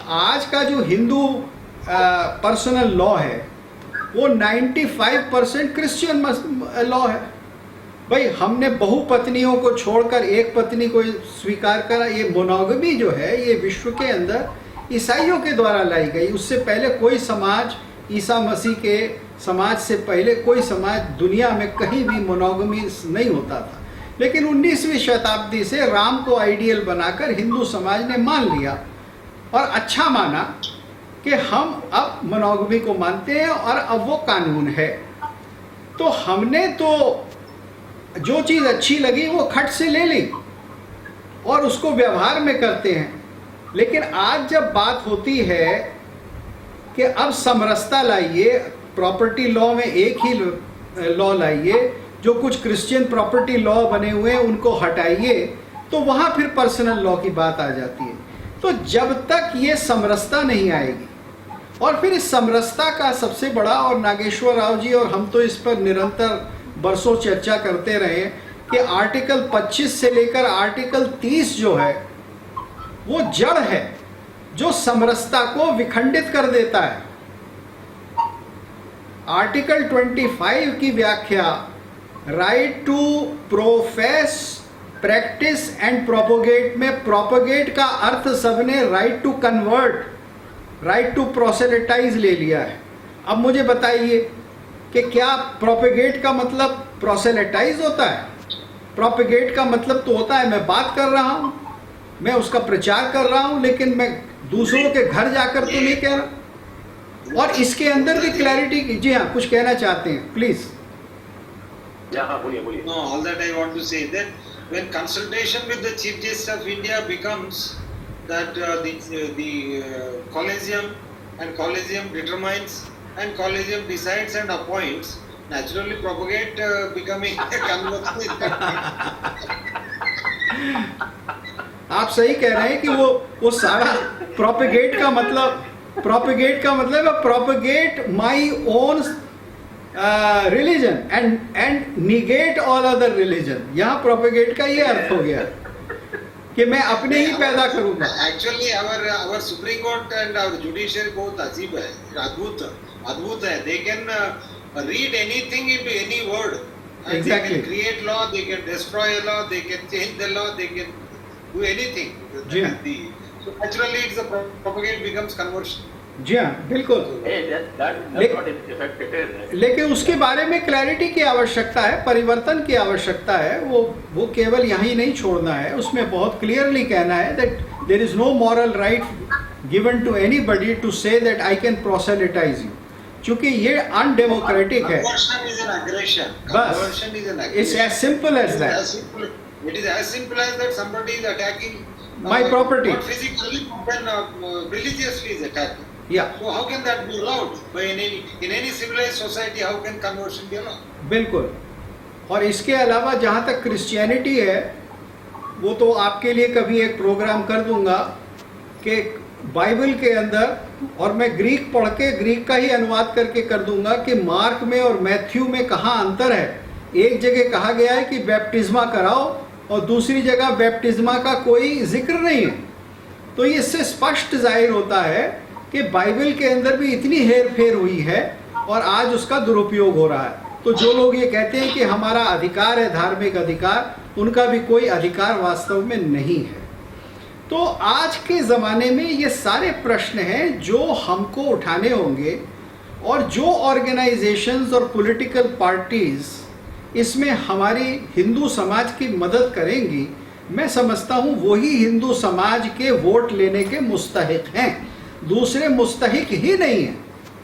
आज का जो हिंदू पर्सनल लॉ है वो 95% क्रिश्चियन लॉ है। भाई हमने बहुपत्नियों को छोड़कर एक पत्नी को स्वीकार करा। ये मोनोगमी जो है ये विश्व के अंदर ईसाइयों के द्वारा लाई गई। उससे पहले कोई समाज, ईसा मसीह के समाज से पहले कोई समाज दुनिया में कहीं भी मोनोगमी नहीं होता था। लेकिन 19वीं शताब्दी से राम को आइडियल बनाकर हिंदू समाज ने मान लिया और अच्छा माना कि हम अब मोनोगमी को मानते हैं और अब वो कानून है। तो हमने तो जो चीज़ अच्छी लगी वो खट से ले ली और उसको व्यवहार में करते हैं। लेकिन आज जब बात होती है कि अब समरसता लाइए, प्रॉपर्टी लॉ में एक ही लॉ लाइए, जो कुछ क्रिश्चियन प्रॉपर्टी लॉ बने हुए हैं उनको हटाइए, तो वहाँ फिर पर्सनल लॉ की बात आ जाती है। तो जब तक ये समरसता नहीं आएगी, और फिर इस समरसता का सबसे बड़ा, और नागेश्वर राव जी और हम तो इस पर निरंतर बरसों चर्चा करते रहे कि आर्टिकल 25 से लेकर आर्टिकल 30 जो है वो जड़ है जो समरसता को विखंडित कर देता है। आर्टिकल 25 की व्याख्या right to profess, practice and propagate में प्रोपोगेट का अर्थ सबने right to convert, right to proselytize ले लिया है। अब मुझे बताइए कि क्या प्रोपेगेट का मतलब प्रोसेलिटाइज होता है? प्रोपेगेट का मतलब तो होता है मैं बात कर रहा हूँ, मैं उसका प्रचार कर रहा हूँ, लेकिन मैं दूसरों के घर जाकर तो नहीं कह रहा। और इसके अंदर भी क्लैरिटी की, जी हाँ कुछ कहना चाहते हैं प्लीज। बोलिए। No, all that I want to say that when consultation with the Chief Justice of India becomes that the collegium and collegium determines and collegium decides and appoints, naturally propagate becoming a conversation. आप सही कह रहे हैं कि वो सारा propagate का मतलब है propagate my own religion and negate all other religion. यहाँ प्रोपेगेट का ये अर्थ हो गया कि मैं अपने ही पैदा करूंगा। Actually our Supreme Court and our judiciary बहुत अजीब है, अद्भुत है। They can read anything into any word. Exactly. They can create law, they can destroy a law, they can change the law, they can do anything. जी हाँ। So naturally it's a propagate becomes conversion. जी हाँ बिल्कुल। लेकिन उसके बारे में clarity की आवश्यकता है, परिवर्तन की आवश्यकता है। वो केवल यहीं नहीं छोड़ना है, उसमें बहुत क्लियरली कहना है that there is no moral right given to anybody to say that I can proselytize you, क्योंकि ये अनडेमोक्रेटिक है। Conversion is an aggression. बस Conversion is an its aggression. As simple as that. It is as simple as that somebody is attacking My property. Not physically, but religiously is attacking. Yeah. So how can that be allowed? By in any civilized society, how can conversion be allowed? बिल्कुल। और इसके अलावा जहाँ तक Christianity है, वो तो आपके लिए कभी एक प्रोग्राम कर दूंगा कि बाइबल के अंदर, और मैं ग्रीक पढ़ के ग्रीक का ही अनुवाद करके कर दूंगा कि मार्क में और मैथ्यू में कहाँ अंतर है। एक जगह कहा गया है कि बैप्टिज्मा कराओ और दूसरी जगह बैप्टिज्मा का कोई जिक्र नहीं है। तो ये इससे स्पष्ट जाहिर होता है कि बाइबल के अंदर भी इतनी हेर फेर हुई है और आज उसका दुरुपयोग हो रहा है। तो जो लोग ये कहते हैं कि हमारा अधिकार है धार्मिक अधिकार, उनका भी कोई अधिकार वास्तव में नहीं है। तो आज के ज़माने में ये सारे प्रश्न हैं जो हमको उठाने होंगे, और जो ऑर्गेनाइजेशंस और पॉलिटिकल पार्टीज़ इसमें हमारी हिंदू समाज की मदद करेंगी, मैं समझता हूँ वही हिंदू समाज के वोट लेने के मुस्तहिक हैं, दूसरे मुस्तहिक ही नहीं हैं।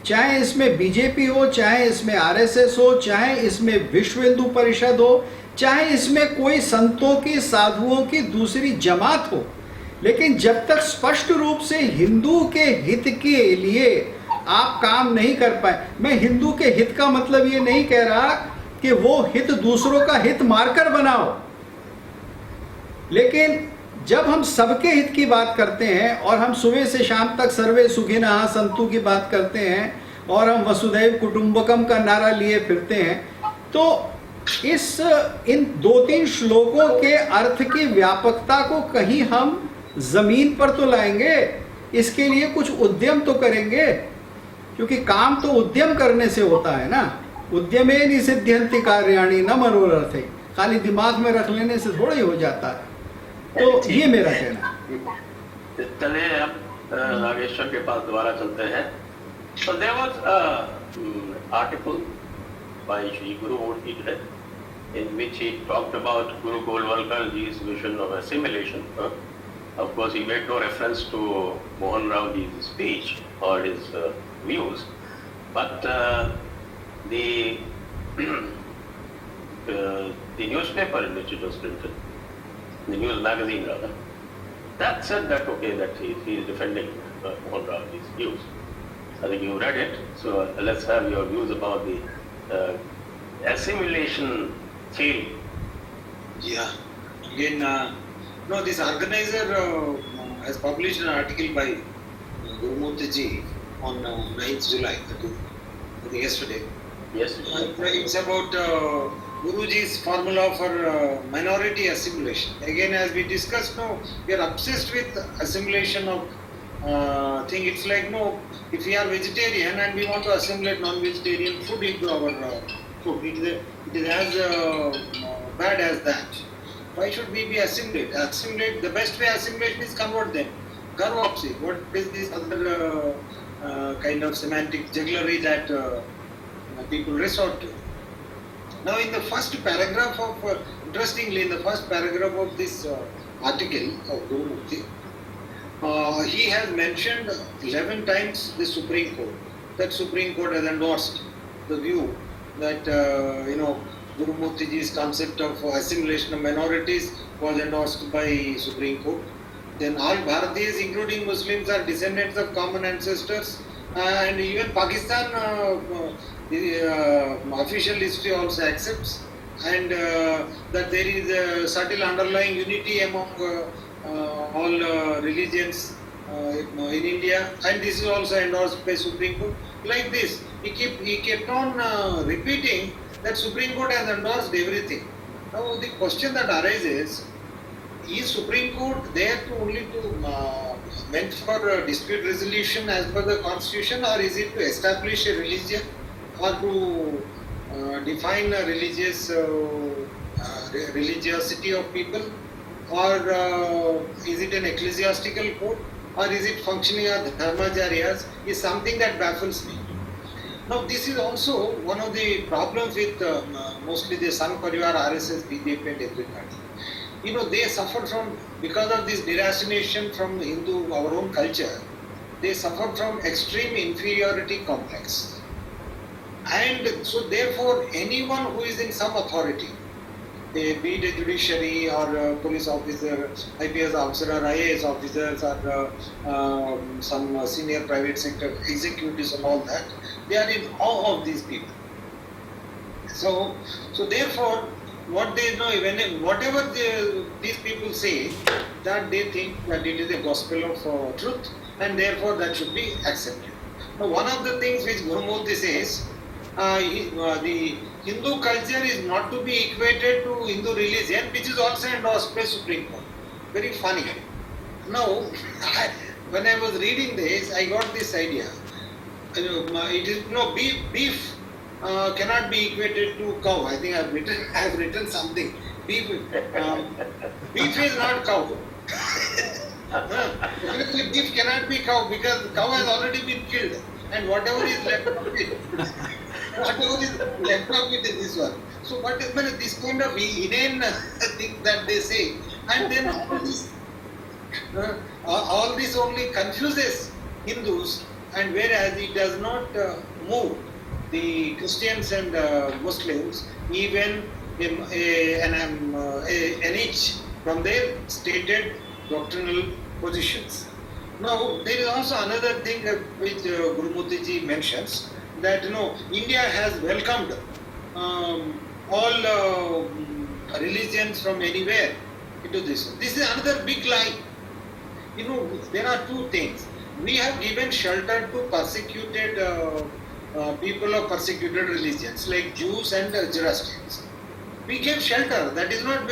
चाहे इसमें बीजेपी हो, चाहे इसमें आरएसएस हो, चाहे इसमें विश्व हिंदू परिषद हो, चाहे इसमें कोई संतों की, साधुओं की दूसरी जमात हो, लेकिन जब तक स्पष्ट रूप से हिंदू के हित के लिए आप काम नहीं कर पाए, मैं हिंदू के हित का मतलब ये नहीं कह रहा कि वो हित दूसरों का हित मारकर बनाओ, लेकिन जब हम सबके हित की बात करते हैं और हम सुबह से शाम तक सर्वे सुखिनः संतु की बात करते हैं और हम वसुधैव कुटुंबकम का नारा लिए फिरते हैं, तो इन 2-3 श्लोकों के अर्थ की व्यापकता को कहीं हम जमीन पर तो लाएंगे, इसके लिए कुछ उद्यम तो करेंगे, क्योंकि काम तो उद्यम करने से होता है ना। उद्यमे निसिद्ध्यन्ति कार्याणि न मनोरथे, खाली दिमाग में रख लेने से थोड़ा ही हो जाता है। तो ये मेरा कहना है। चलिए अब नागेश्वर के पास दोबारा चलते हैं। So there was an article by Shri Guru Murthy today in which he talked about Guru Golwalkar ji's vision of assimilation. Of course, he made no reference to Mohan Rao ji's speech or his views, but the newspaper in which it was printed, the news magazine rather, that said that okay, that he is defending Mohan Rao ji's views. I think you read it, so let's have your views about the assimilation theory. Yeah. Again, no, this organizer has published an article by Guru Murthy ji on 9th July, I think yesterday. Yes. It's about Guruji's formula for minority assimilation. Again, as we discussed, no, we are obsessed with assimilation of thing. It's like, no, if we are vegetarian and we want to assimilate non-vegetarian food into our food, it is as bad as that. Why should we be assimilate? Assimilate, the best way assimilation is convert them. Garvapsi, what is this other kind of semantic jugglery that people resort to? Now in the first paragraph of, interestingly, in the first paragraph of this article of Guru Murthy, he has mentioned 11 times the Supreme Court. That Supreme Court has endorsed the view that Guru Murthy ji's concept of assimilation of minorities was endorsed by Supreme Court. Then all Bharatiyas, including Muslims, are descendants of common ancestors, and even Pakistan, the official history also accepts, and that there is a subtle underlying unity among all religions in India, and this is also endorsed by Supreme Court. Like this, he kept on repeating that Supreme Court has endorsed everything. Now the question that arises, is Supreme Court there to only meant for dispute resolution as per the Constitution, or is it to establish a religion or to define a religious religiosity of people, or is it an ecclesiastical court, or is it functioning as dharmacharyas, is something that baffles me. Now this is also one of the problems with mostly the Sangh Parivar, RSS, BJP and everybody. They suffer from, because of this deracination from Hindu, our own culture, they suffer from extreme inferiority complex. And so therefore anyone who is in some authority, be it a judiciary or a police officer, IPS officer or IAS officers or some senior private sector executives and all that, they are in awe of these people. So therefore, what they know, whatever these people say, that they think that it is a gospel of truth, and therefore that should be accepted. Now, one of the things which Guru Murthy says, the Hindu culture is not to be equated to Hindu religion, which is also endorsed by Supreme Court. Very funny. Now, when I was reading this, I got this idea. It is beef cannot be equated to cow. I think I have written something. Beef is not cow. Definitely beef cannot be cow because cow has already been killed, and whatever is left of it, whatever is left of it is this one. So what is this kind of inane thing that they say, and then all this only confuses Hindus, and whereas it does not move the Christians and Muslims even an inch from their stated doctrinal positions. Now, there is also another thing which Gurumurthy ji mentions, that India has welcomed all religions from anywhere into this. This is another big lie. There are two things. We have given shelter to persecuted people of persecuted religions like Jews and Zoroastrians. We gave shelter. That is not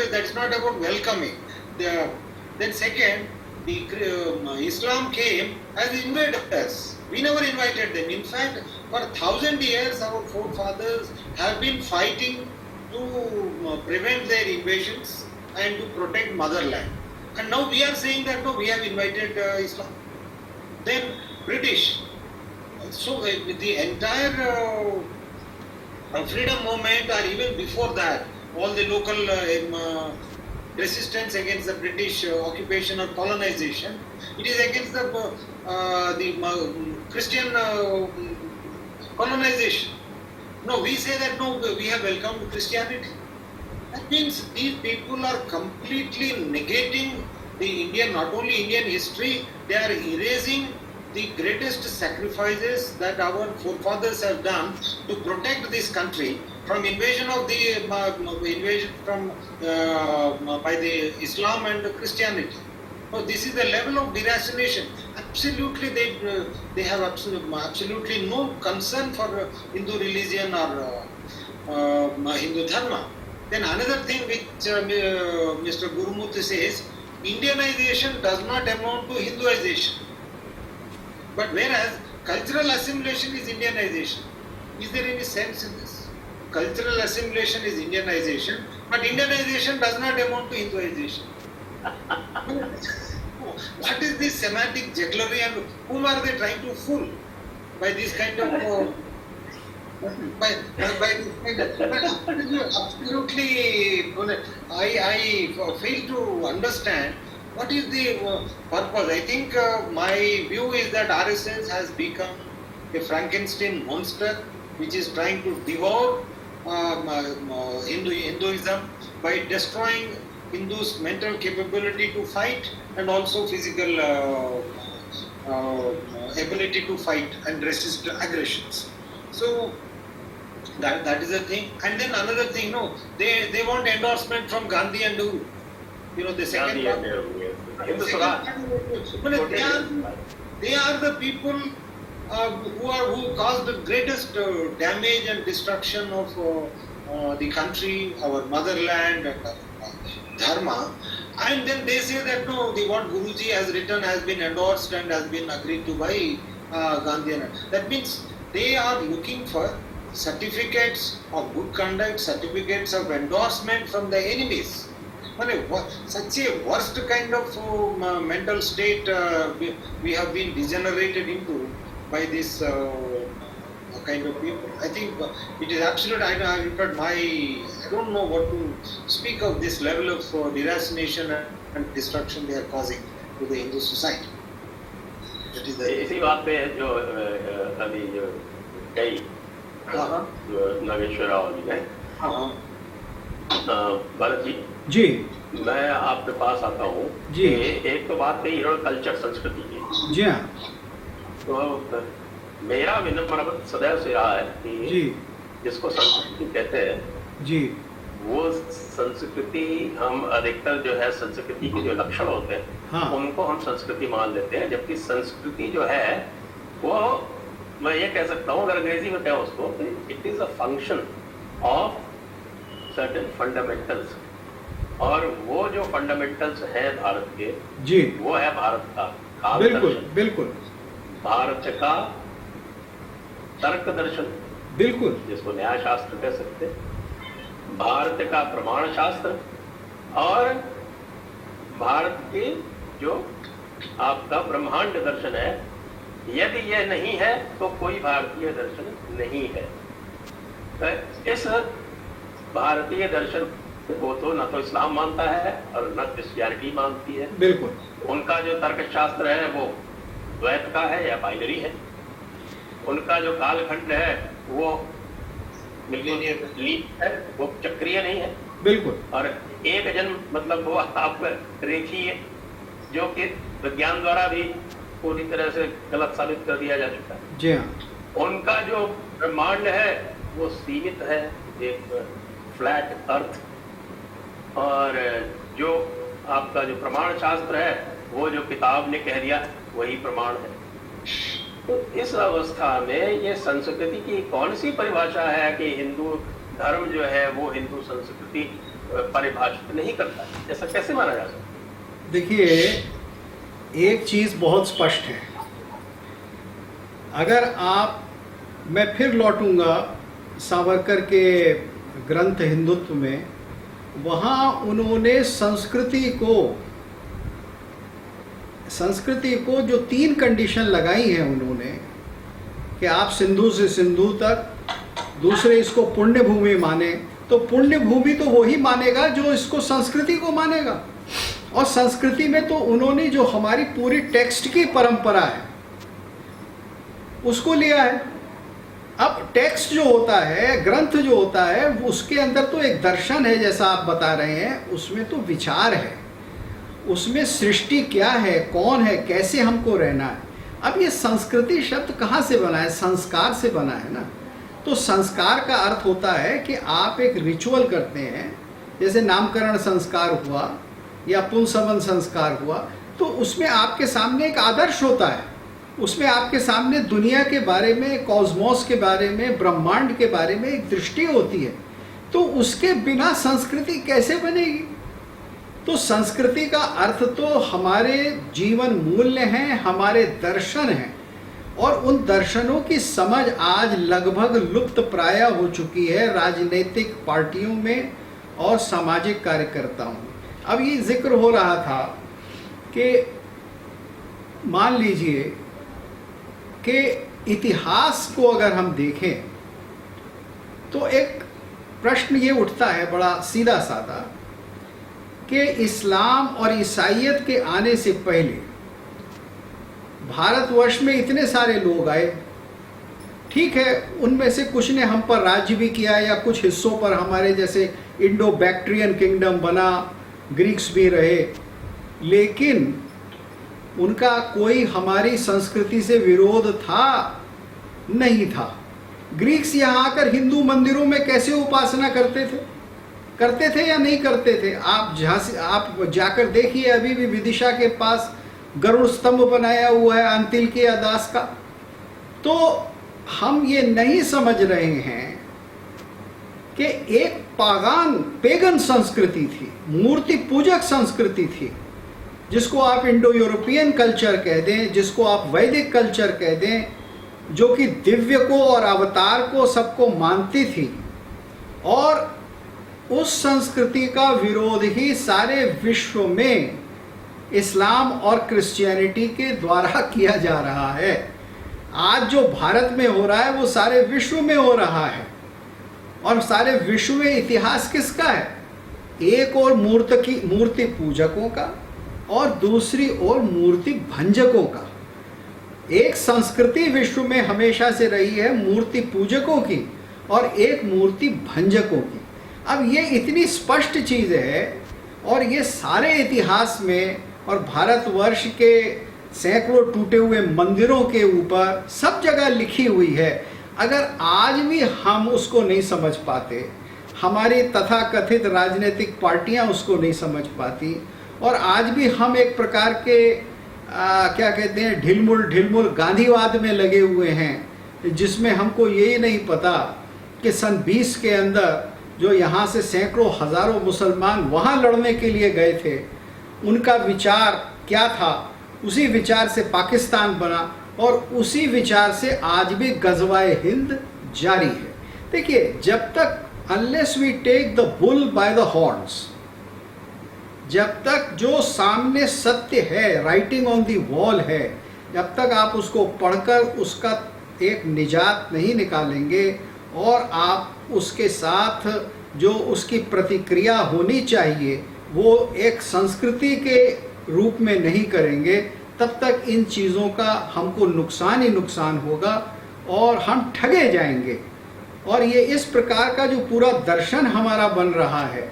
about welcoming. Then second, Islam came as invaders. We never invited them. In fact, for 1,000 years, our forefathers have been fighting to prevent their invasions and to protect motherland. And now we are saying that no, we have invited Islam. Then British. So the entire freedom movement, or even before that, all the local resistance against the British occupation or colonization, it is against the Christian colonization. No, we say that no, we have welcomed Christianity. That means these people are completely negating the Indian, not only Indian history, they are erasing the greatest sacrifices that our forefathers have done to protect this country from invasion of the invasion from by the Islam and Christianity. So this is the level of deracination. Absolutely, they have absolutely no concern for Hindu religion or Hindu dharma. Then another thing which Mr. Gurumurthy says, Indianization does not amount to Hinduization. But whereas cultural assimilation is Indianization. Is there any sense in this? Cultural assimilation is Indianization, but Indianization does not amount to Hinduization. What is this semantic jugglery, and whom are they trying to fool by this kind of by this kind of absolutely I fail to understand what is the purpose. I think my view is that RSS has become a Frankenstein monster which is trying to devour Hinduism by destroying Hindus' mental capability to fight and also physical ability to fight and resist aggressions. So that is a thing. And then another thing, they want endorsement from Gandhi and Nehru. The second they are the people who caused the greatest damage and destruction of the country, our motherland, and dharma. And then they say that no, what Guruji has written has been endorsed and has been agreed to by Gandhi. That means they are looking for certificates of good conduct, certificates of endorsement from the enemies. Such a worst kind of mental state we have been degenerated into by this kind of people. I think it is absolute. I don't know what to speak of this level of deracination and destruction they are causing to the Hindu society. That is the इसी बात पे जो अभी जो कई नागेश्वर राव जी हैं भरत जी मैं आपके पास आता हूँ कि एक तो बात कही कल्चर संस्कृति की। जी हाँ। तो मेरा विनम्र सदैव से रहा है कि जिसको संस्कृति कहते हैं जी, वो संस्कृति हम अधिकतर जो है संस्कृति के जो लक्षण होते हैं हाँ, उनको हम संस्कृति मान लेते हैं, जबकि संस्कृति जो है वो मैं ये कह सकता हूँ अगर अंग्रेजी में कहें उसको, it is a function of certain fundamentals, और वो जो फंडामेंटल्स है भारत के जी, वो है भारत का काल बिल्कुल दर्शन, बिल्कुल भारत का तर्क दर्शन, बिल्कुल जिसको न्याय शास्त्र कह सकते हैं, भारत का प्रमाण शास्त्र, और भारत के जो आपका ब्रह्मांड दर्शन है। यदि यह नहीं है तो कोई भारतीय दर्शन नहीं है। तो इस भारतीय दर्शन को तो न तो इस्लाम मानता है और न क्रिश्चियनिटी मानती है। बिल्कुल। उनका जो तर्कशास्त्र है वो द्वैत का है या बाइनरी है। उनका जो कालखंड है वो लीप है, वो चक्रीय नहीं है। बिल्कुल। और एक जन्म मतलब वो आपका रेखीय, जो कि विज्ञान द्वारा भी पूरी तरह से गलत साबित कर दिया जा चुका है। जी हाँ। उनका जो ब्रह्मांड है वो सीमित है, एक फ्लैट अर्थ। और जो आपका जो प्रमाण शास्त्र है वो जो किताब ने कह दिया वही प्रमाण है। तो इस अवस्था में ये संस्कृति की कौन सी परिभाषा है कि हिंदू धर्म जो है वो हिंदू संस्कृति परिभाषित नहीं करता है? ऐसा कैसे माना जा सकता? देखिए, एक चीज बहुत स्पष्ट है। अगर आप, मैं फिर लौटूंगा सावरकर के ग्रंथ हिंदुत्व में, वहाँ उन्होंने संस्कृति को जो 3 कंडीशन लगाई हैं उन्होंने, कि आप सिंधु से सिंधु तक, दूसरे इसको पुण्य भूमि माने, तो पुण्य भूमि तो वही मानेगा जो इसको संस्कृति को मानेगा। और संस्कृति में तो उन्होंने जो हमारी पूरी टेक्स्ट की परंपरा है उसको लिया है। अब टेक्स्ट जो होता है, ग्रंथ जो होता है, उसके अंदर तो एक दर्शन है जैसा आप बता रहे हैं, उसमें तो विचार है, उसमें सृष्टि क्या है, कौन है, कैसे हमको रहना है। अब ये संस्कृति शब्द कहाँ से बना है? संस्कार से बना है ना। तो संस्कार का अर्थ होता है कि आप एक रिचुअल करते हैं, जैसे नामकरण संस्कार हुआ या पुंसवन संस्कार हुआ, तो उसमें आपके सामने एक आदर्श होता है, उसमें आपके सामने दुनिया के बारे में, कॉस्मोस के बारे में, ब्रह्मांड के बारे में एक दृष्टि होती है। तो उसके बिना संस्कृति कैसे बनेगी? तो संस्कृति का अर्थ तो हमारे जीवन मूल्य हैं, हमारे दर्शन हैं, और उन दर्शनों की समझ आज लगभग लुप्त प्राय हो चुकी है राजनीतिक पार्टियों में और सामाजिक कार्यकर्ताओं में। अब ये जिक्र हो रहा था कि मान लीजिए कि इतिहास को अगर हम देखें तो एक प्रश्न ये उठता है बड़ा सीधा साधा कि इस्लाम और ईसाइयत के आने से पहले भारतवर्ष में इतने सारे लोग आए, ठीक है, उनमें से कुछ ने हम पर राज्य भी किया या कुछ हिस्सों पर हमारे जैसे इंडो बैक्ट्रियन किंगडम बना, ग्रीक्स भी रहे, लेकिन उनका कोई हमारी संस्कृति से विरोध था? नहीं था। ग्रीक्स यहाँ आकर हिंदू मंदिरों में कैसे उपासना करते थे या नहीं करते थे? आप जाकर देखिए, अभी भी विदिशा के पास गरुड़ स्तंभ बनाया हुआ है अंतिल्किया दास का। तो हम ये नहीं समझ रहे हैं कि एक पेगन संस्कृति थी, मूर्ति पूजक संस्कृति थी, जिसको आप इंडो यूरोपियन कल्चर कह दें, जिसको आप वैदिक कल्चर कह दें, जो कि दिव्य को और अवतार को सबको मानती थी। और उस संस्कृति का विरोध ही सारे विश्व में इस्लाम और क्रिश्चियनिटी के द्वारा किया जा रहा है। आज जो भारत में हो रहा है वो सारे विश्व में हो रहा है, और सारे विश्व में इतिहास किसका है? एक और मूर्ति पूजकों का और दूसरी ओर मूर्ति भंजकों का। एक संस्कृति विश्व में हमेशा से रही है मूर्ति पूजकों की और एक मूर्ति भंजकों की। अब ये इतनी स्पष्ट चीज है, और ये सारे इतिहास में और भारतवर्ष के सैकड़ों टूटे हुए मंदिरों के ऊपर सब जगह लिखी हुई है। अगर आज भी हम उसको नहीं समझ पाते, हमारी तथाकथित राजनीतिक पार्टियां उसको नहीं समझ पाती, और आज भी हम एक प्रकार के क्या कहते हैं, ढिलमुल गांधीवाद में लगे हुए हैं, जिसमें हमको यही नहीं पता कि सन 20 के अंदर जो यहाँ से सैकड़ों हजारों मुसलमान वहाँ लड़ने के लिए गए थे, उनका विचार क्या था। उसी विचार से पाकिस्तान बना, और उसी विचार से आज भी गज़वाए हिंद जारी है। देखिए, जब तक unless we take the bull by the horns, जब तक जो सामने सत्य है, राइटिंग ऑन दी वॉल है, जब तक आप उसको पढ़कर उसका एक निजात नहीं निकालेंगे और आप उसके साथ जो उसकी प्रतिक्रिया होनी चाहिए वो एक संस्कृति के रूप में नहीं करेंगे, तब तक इन चीज़ों का हमको नुकसान ही नुकसान होगा और हम ठगे जाएंगे। और ये इस प्रकार का जो पूरा दर्शन हमारा बन रहा है,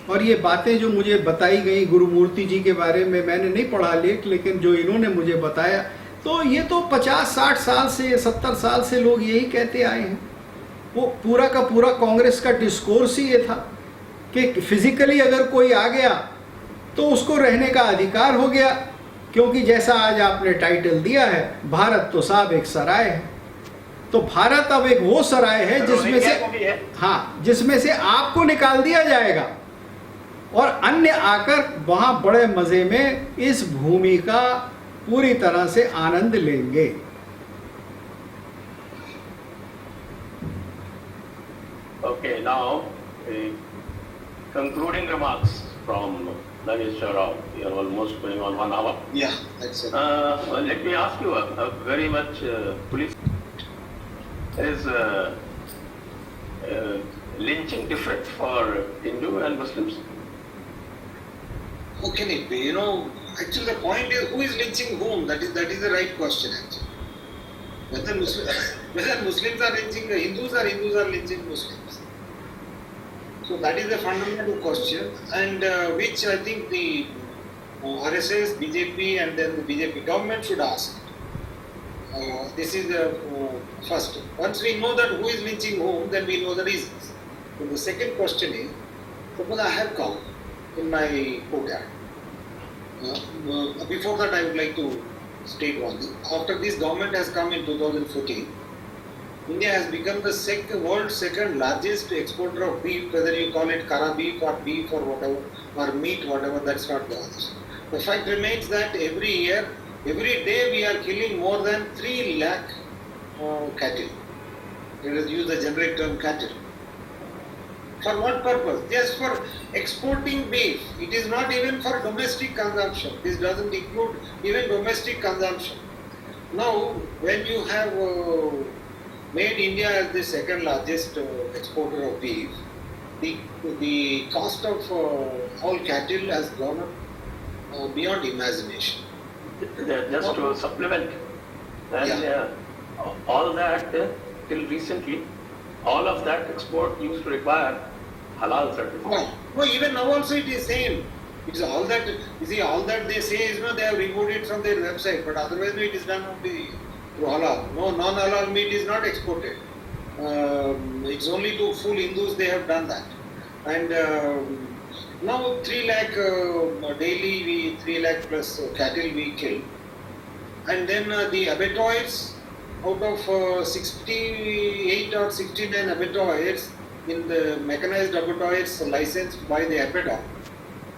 और ये बातें जो मुझे बताई गई गुरुमूर्ति जी के बारे में, मैंने नहीं पढ़ा लेकिन जो इन्होंने मुझे बताया, तो ये तो 50-60 साल से 70 साल से लोग यही कहते आए हैं। वो पूरा का पूरा कांग्रेस का डिस्कोर्स ही ये था कि फिजिकली अगर कोई आ गया तो उसको रहने का अधिकार हो गया, क्योंकि जैसा आज आपने टाइटल दिया है, भारत तो साहब एक सराय है। तो भारत अब एक वो सराय है जिसमें से, हाँ, जिसमें से आपको निकाल दिया जाएगा और अन्य आकर वहां बड़े मजे में इस भूमि का पूरी तरह से आनंद लेंगे। Okay, now concluding remarks from Nageshwar Rao. We are almost going on 1 hour. Yeah, that's it. Let me ask you a very much police. Is lynching different for Hindu and Muslims? How can it be? You know, actually the point is who is lynching whom? That is the right question actually. Whether Muslims are lynching Hindus or Hindus are lynching Muslims. So that is the fundamental question, and which I think the RSS, BJP and then the BJP government should ask. This is the first. Once we know that who is lynching whom, then we know the reasons. So the second question is, suppose I have cow in my courtyard. Before that I would like to state one thing. After this government has come in 2014, India has become the world's second largest exporter of beef, whether you call it kara beef or whatever, or meat, whatever, that's not the answer. The fact remains that every year, every day we are killing more than 3 lakh cattle. Let us use the generic term cattle. For what purpose? Just for exporting beef. It is not even for domestic consumption. This doesn't include even domestic consumption. Now, when you have made India as the second largest exporter of beef, the cost of all cattle has gone up beyond imagination. Just to supplement, and all that till recently, all of that export used to require halal certificate. No, even now also it is same. It's all that, you see, all that they say is, they have removed it from their website, but otherwise it is done only through halal. No, non-halal meat is not exported. It's only to full Hindus they have done that. And now 3 lakh daily, 3 lakh plus cattle we kill. And then the abattoirs, out of 68 or 69 abattoirs in the mechanized abattoirs licensed by the APEDA,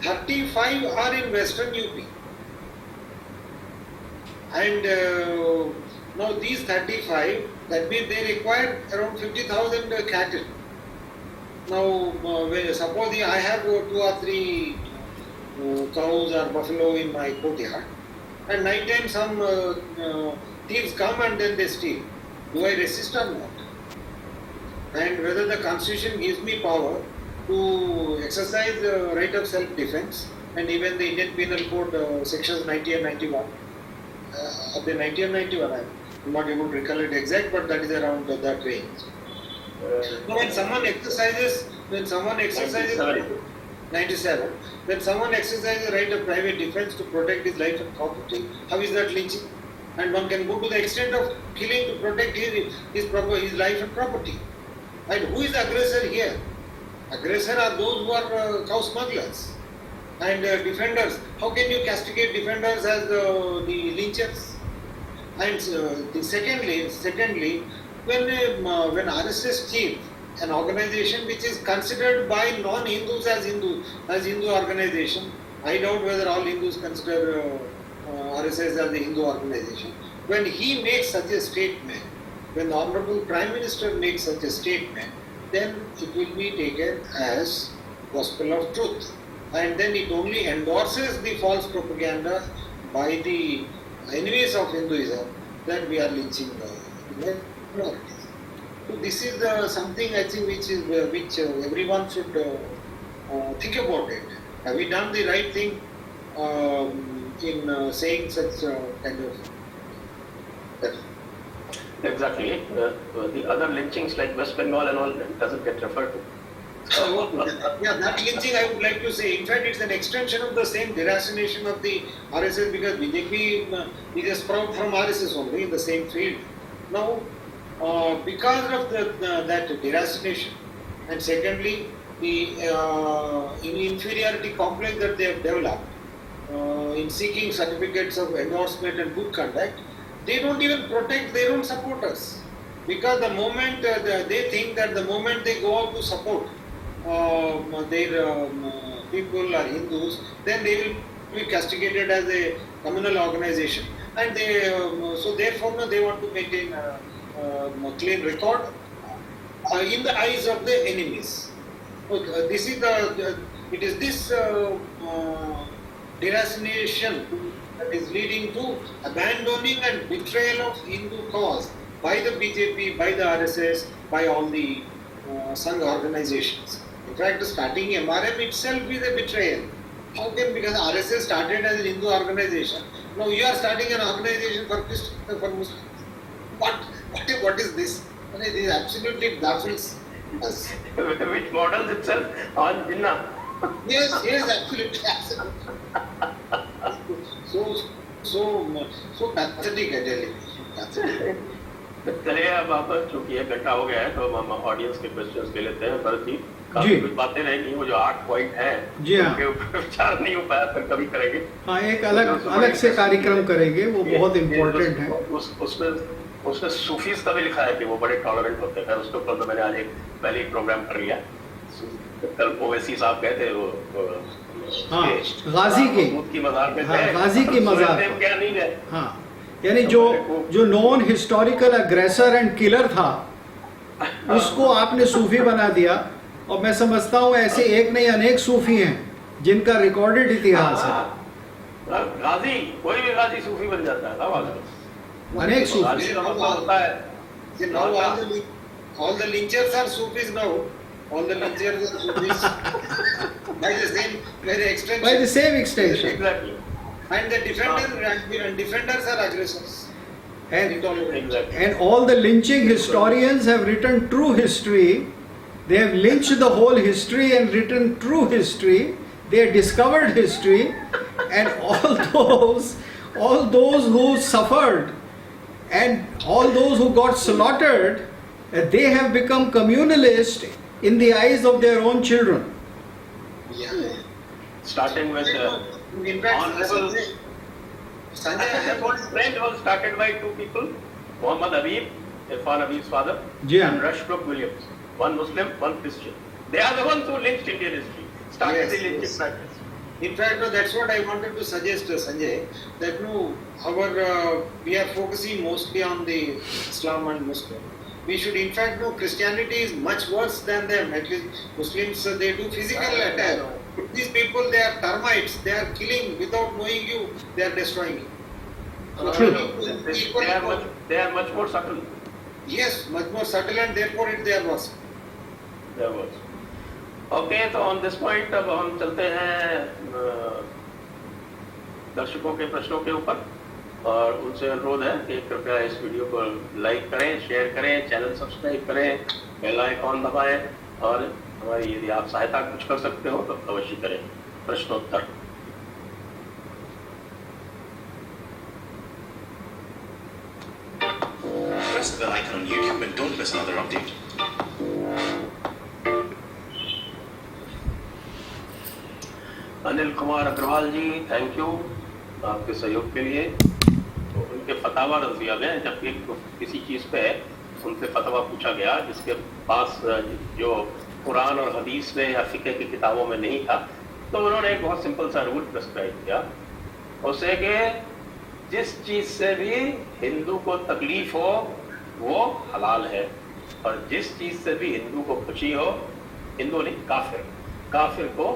35 are in Western UP. And now these 35, that means they require around 50,000 cattle. Now, suppose I have 2 or 3 cows or buffalo in my courtyard, and night time some thieves come and then they steal. Do I resist or not? And whether the constitution gives me power to exercise the right of self-defense, and even the Indian Penal Code sections 90 and 91, of the 90 and 91, I'm not able to recollect exact, but that is around that range. When someone exercises 97, when someone exercises the right of private defense to protect his life and property, how is that lynching? And one can go to the extent of killing to protect his life and property. And who is the aggressor here? Aggressor are those who are cow smugglers and defenders. How can you castigate defenders as the lynchers? And secondly, when RSS chief, an organization which is considered by non-Hindus as Hindu organization, I doubt whether all Hindus consider RSS as a Hindu organization. When he makes such a statement, when the Honorable Prime Minister makes such a statement, then it will be taken as gospel of truth. and then it only endorses the false propaganda by the enemies of Hinduism that we are lynching minorities. So this is something I think which everyone should think about it. Have we done the right thing in saying such kind of? Exactly. The other lynchings like West Bengal and all doesn't get referred to. Yeah, that lynching I would like to say. In fact, it's an extension of the same deracination of the RSS because BJP is a sprout from RSS only in the same field. Now, because of that deracination, and secondly, the inferiority complex that they have developed in seeking certificates of endorsement and good conduct, they don't even protect their own supporters. Because the moment they think that the moment they go out to support their people or Hindus, then they will be castigated as a communal organization, and they so therefore they want to maintain a clean record in the eyes of the enemies. This is it is this deracination that is leading to abandoning and betrayal of Hindu cause by the BJP, by the RSS, by all the Sangh organizations. In fact, starting MRM itself is a betrayal. How can, because RSS started as a Hindu organization, now you are starting an organization for Christians, for Muslims. What is this? It is absolutely baffles us. Which models itself on Jinnah. Yes, absolutely. So pathetic, I tell you. Pathetic. चलिए अब आप चूंकि 1 घंटा हो गया है तो हम ऑडियंस के क्वेश्चंस ले लेते हैं। भरत जी, काफी कुछ बातें रहेंगी, वो जो 8 पॉइंट हैं उनके ऊपर विचार नहीं हो पाया, फिर कभी करेंगे। हाँ, एक अलग से कार्यक्रम करेंगे, वो बहुत इम्पोर्टेंट है। उसमें सूफीज का भी लिखा है कि वो बड़े टॉलरेंट होते हैं। उसके ऊपर तो मैंने आज पहले ही प्रोग्राम कर लिया। कल ओवैसी साहब गए थे वो गाजी की मज़ार में, गाजी की मज़ार क्या नहीं गए। हाँ, यानी जो नॉन हिस्टोरिकल अग्रेसर एंड किलर था उसको आपने सूफी बना दिया। और मैं समझता हूँ ऐसे एक नहीं अनेक सूफी हैं जिनका रिकॉर्डेड इतिहास है। गाजी, कोई भी गाजी सूफी बन जाता है। अनेक सूफी होता है। All the lynchers are Sufis now. All the lynchers are Sufis by the same extension. Exactly. And the defenders are aggressors. And all the lynching historians have written true history. They have lynched the whole history and written true history. They have discovered history, and all those who suffered and all those who got slaughtered, they have become communalist in the eyes of their own children. Yeah. Starting with in fact, Sanjay trend was started by 2 people, Muhammad Habib, Irfan Habib's father, and Rushbrook Williams, one Muslim, one Christian. They are the ones who lynched Indian history, started the lynching practice. In fact, that's what I wanted to suggest, Sanjay, that we are focusing mostly on the Islam and Muslim. We should in fact know Christianity is much worse than them. At least Muslims, they do physical attack. These people, they are termites. They are killing without knowing you. They are destroying you. They are much more subtle. Yes, much more subtle, and therefore they are worse. They are worse. Okay, तो on this point अब हम चलते हैं दर्शकों के प्रश्नों के ऊपर, और उनसे अनुरोध है कि कृपया इस वीडियो को लाइक करें, शेयर करें, चैनल सब्सक्राइब करें, बेल आइकॉन दबाएं, और हमारी यदि आप सहायता कुछ कर सकते हो तो अवश्य करें। प्रश्नोत्तर। Press the icon on YouTube and don't miss another update. Anil Kumar Agrawal ji, thank you आपके सहयोग के लिए। तो उनके फतवा रख दिया गया जब किसी चीज़ पे उनसे फतवा पूछा गया जिसके पास जो कुरान और हदीस में या फ़िक़ह की किताबों में नहीं था, तो उन्होंने एक बहुत सिंपल सा रूल प्रिस्क्राइब किया, उससे कि जिस चीज़ से भी हिंदू को तकलीफ़ हो वो हलाल है, और जिस चीज़ से भी हिंदू को खुशी हो, हिंदू नहीं काफिर को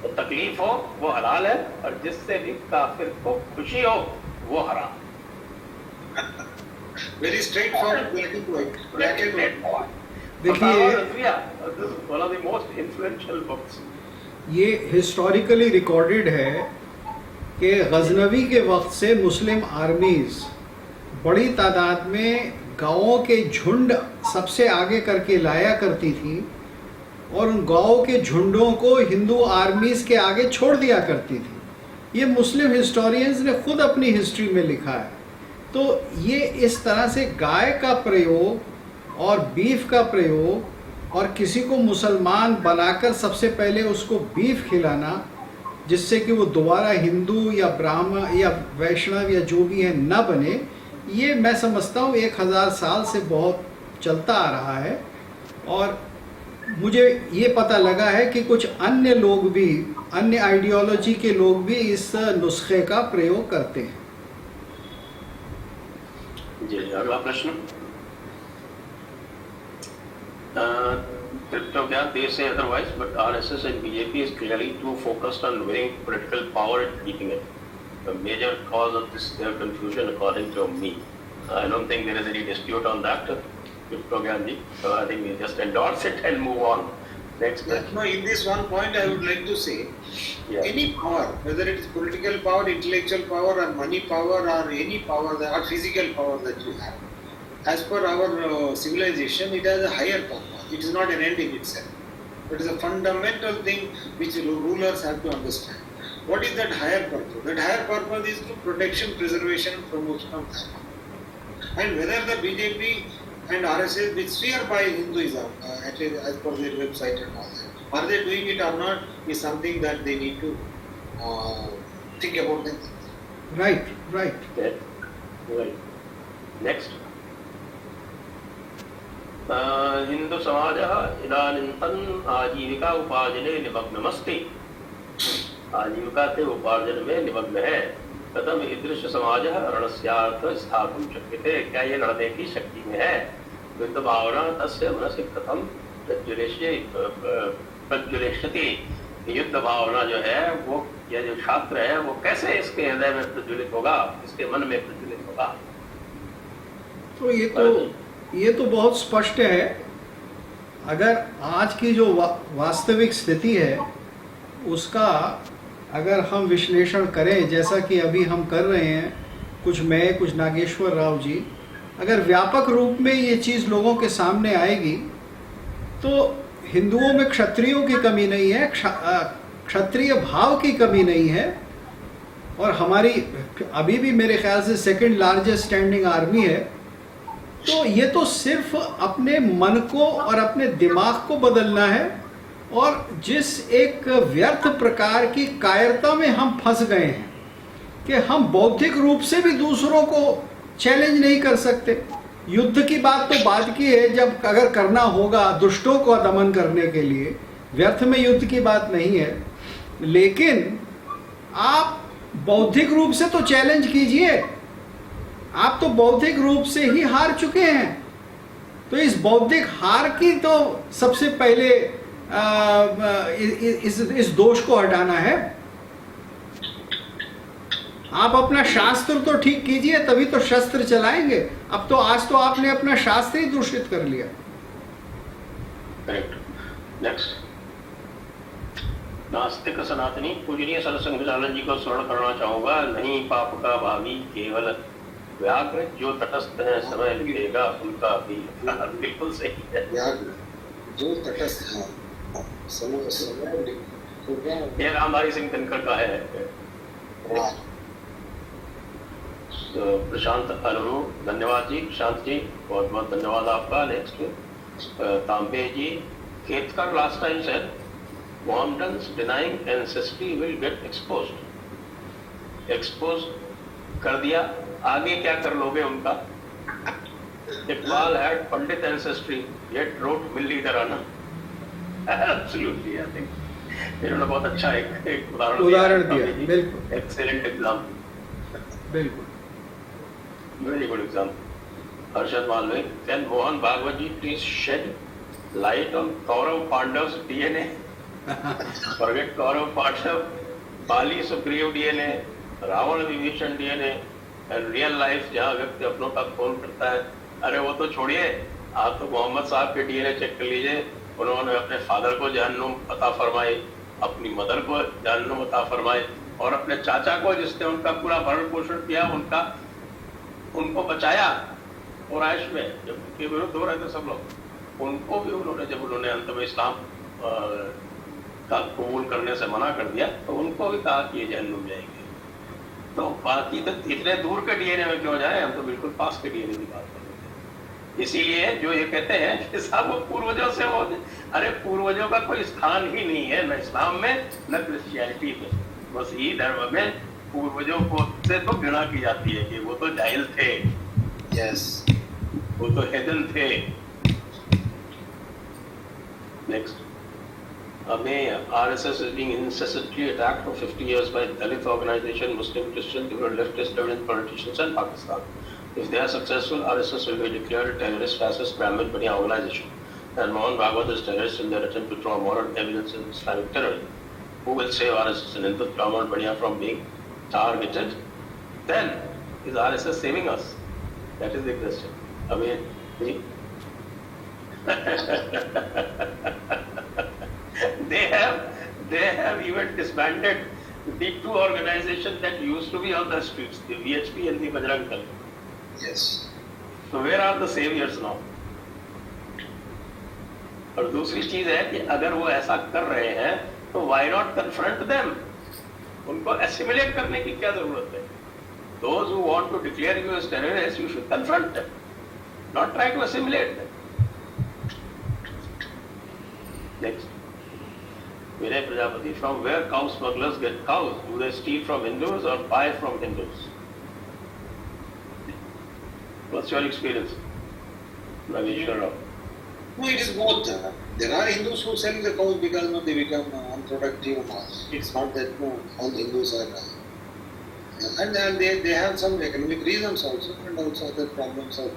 तो तकलीफ हो वो हलाल है, और जिससे भी काफिर को खुशी हो वो हराम। Very straightforward, black and white. देखिए, one of the most influential books. ये हिस्टोरिकली रिकॉर्डेड है कि गजनवी के वक्त से मुस्लिम आर्मीज बड़ी तादाद में गांवों के झुंड सबसे आगे करके लाया करती थी और उन गांवों के झुंडों को हिंदू आर्मीज के आगे छोड़ दिया करती थी। ये मुस्लिम हिस्टोरियंस ने खुद अपनी हिस्ट्री में लिखा है। तो ये इस तरह से गाय का प्रयोग और बीफ का प्रयोग और किसी को मुसलमान बनाकर सबसे पहले उसको बीफ खिलाना जिससे कि वो दोबारा हिंदू या ब्राह्मण या वैष्णव या जो भी है न बने, ये मैं समझता हूँ 1000 साल से बहुत चलता आ रहा है। और मुझे ये पता लगा है कि कुछ अन्य लोग भी, अन्य आइडियोलॉजी के लोग भी इस नुस्खे का प्रयोग करते हैं। जी, अगला प्रश्न। Cryptocurrency, they say otherwise, but RSS and BJP is clearly too focused on winning political power and keeping it. The major cause of this their confusion, according to me. I don't think there is any dispute on that, cryptocurrency. So I think we just endorse it and move on. Next. No, in this one point, I would like to say, any power, whether it is political power, intellectual power, or money power, or any power, or physical power that you have, as per our civilization, it has a higher purpose. It is not an end in itself. It is a fundamental thing which rulers have to understand. What is that higher purpose? That higher purpose is to protection, preservation, and promotion of dharma. And whether the BJP and RSS, which swear by Hinduism, at least as per their website and all that, are they doing it or not, is something that they need to think about them. Right, right. Okay. Right. Next. Hindu समाजः इदानीन्तन आजीविका उपार्जने निमग्नमस्ति। आजीविका के उपार्जन में निमग्न है। कथम ईदृश समाजः रणस्यार्थ स्थातुं शक्यते? क्या ये लड़ने की शक्ति में है? युद्ध भावना तस्य मनसि कथम प्रज्वलिष्यति? युद्ध भावना जो है वो, यह जो छात्र है वो कैसे इसके हृदय में प्रज्वलित होगा, इसके मन में प्रज्वलित होगा? तो ये तो बहुत स्पष्ट है। अगर आज की जो वास्तविक स्थिति है उसका अगर हम विश्लेषण करें, जैसा कि अभी हम कर रहे हैं, कुछ मैं, कुछ नागेश्वर राव जी, अगर व्यापक रूप में ये चीज़ लोगों के सामने आएगी तो हिंदुओं में क्षत्रियों की कमी नहीं है, क्षत्रिय भाव की कमी नहीं है, और हमारी अभी भी मेरे ख्याल से सेकंड लार्जेस्ट स्टैंडिंग आर्मी है। तो ये तो सिर्फ अपने मन को और अपने दिमाग को बदलना है, और जिस एक व्यर्थ प्रकार की कायरता में हम फंस गए हैं कि हम बौद्धिक रूप से भी दूसरों को चैलेंज नहीं कर सकते। युद्ध की बात तो बात की है, जब अगर करना होगा दुष्टों को दमन करने के लिए, व्यर्थ में युद्ध की बात नहीं है। लेकिन आप बौद्धिक रूप से तो चैलेंज कीजिए, आप तो बौद्धिक रूप से ही हार चुके हैं। तो इस बौद्धिक हार की तो सबसे पहले इस दोष को हटाना है। आप अपना शास्त्र तो ठीक कीजिए, तभी तो शस्त्र चलाएंगे। अब तो आज तो आपने अपना शास्त्र ही दूषित कर लिया। करेक्ट। नेक्स्ट। नास्तिक सनातनी पूजनीय सरसंघ चालन जी को स्मरण करना चाहूंगा। नहीं पाप का भावी केवल व्याघ्र, जो तटस्थ है समय लिखेगा उनका भी। बिल्कुल सही है। व्याघ्र जो तटस्थ है समय ये रामधारी सिंह दिनकर का है। तो प्रशांत अलरू, धन्यवाद जी। प्रशांत जी बहुत बहुत धन्यवाद आपका। Next Tambe ji, Ketkar last time said Mohammedans denying ancestry will get exposed। Expose कर दिया, आगे क्या कर लोगे उनका? Iqbal had Pandit ancestry yet wrote मिल्ली तराना। Absolutely, I think इन्होंने बहुत अच्छा एक उदाहरण दिया। बिल्कुल, एक्सेलेंट एग्जाम्पल, बिल्कुल, very good example. Harshad Malviya, can Mohan Bhagwat ji please shed light on Kaurav Pandavs DNA? Forget Kaurav Pandhav, Bali Sugriv DNA, Ravan Vibhishan DNA, and real life जहाँ व्यक्ति अपनों का फोन करता है, अरे वो तो छोड़िए, आप तो मोहम्मद साहब के DNA चेक कर लीजिए, उन्होंने अपने फादर को जहन्नुम अता फरमाई, अपनी मदर को जहन्नुम अता फरमाई, और अपने चाचा को जिसने उनका पूरा भरण पोषण किया, उनको बचाया और आयश में जब उनके विरुद्ध हो रहे थे सब लोग, उनको भी उन्होंने जब उन्होंने अंत में इस्लाम का कबूल करने से मना कर दिया, तो उनको भी कहा कि ये जहन्नुम जाएंगे। तो बाकी तो इतने दूर के डीएनए में क्यों जाए, हम तो बिल्कुल पास के डीएनए की बात कर रहे थे। इसीलिए जो ये कहते हैं कि साहब वो पूर्वजों से हो, अरे पूर्वजों का कोई स्थान ही नहीं है, न इस्लाम में न क्रिश्चियनिटी में, बस ही धर्म में पूर्वजों को से तो घृणा की जाती है कि वो तो जाहिल थे, Yes. वो तो हेदन थे। नेक्स्ट, हमें RSS is being incessantly attacked for 50 years by Dalit organization, Muslim, Christian, liberal, leftist, Indian politicians and Pakistan. If they are successful, RSS will be declared a terrorist, fascist, Brahmin Baniya organization. And Mohan Bhagwat is terrorist in their attempt to draw moral evidence in Islamic terrorism. Who will save RSS and Hindu Brahman Baniya from being targeted? Then is RSS saving us? That is the question. I mean, they have even disbanded the two organizations that used to be on the streets, the VHP and the Bajrang Dal. Yes. So where are the saviors now? और दूसरी चीज है कि अगर वो ऐसा कर रहे हैं तो why not confront them? उनको assimilate करने की क्या जरूरत है? Those who want to declare you as terrorists, you should confront them, not try to assimilate them. Next, Vinay Prajapati, from where cow smugglers get cows? Do they steal from Hindus or buy from Hindus? What's your experience, Nageshwar Rao? No, it is both. There are Hindus who sell the cows because they become unproductive. It's not that all Hindus are. And they have some economic reasons also, and also other problems of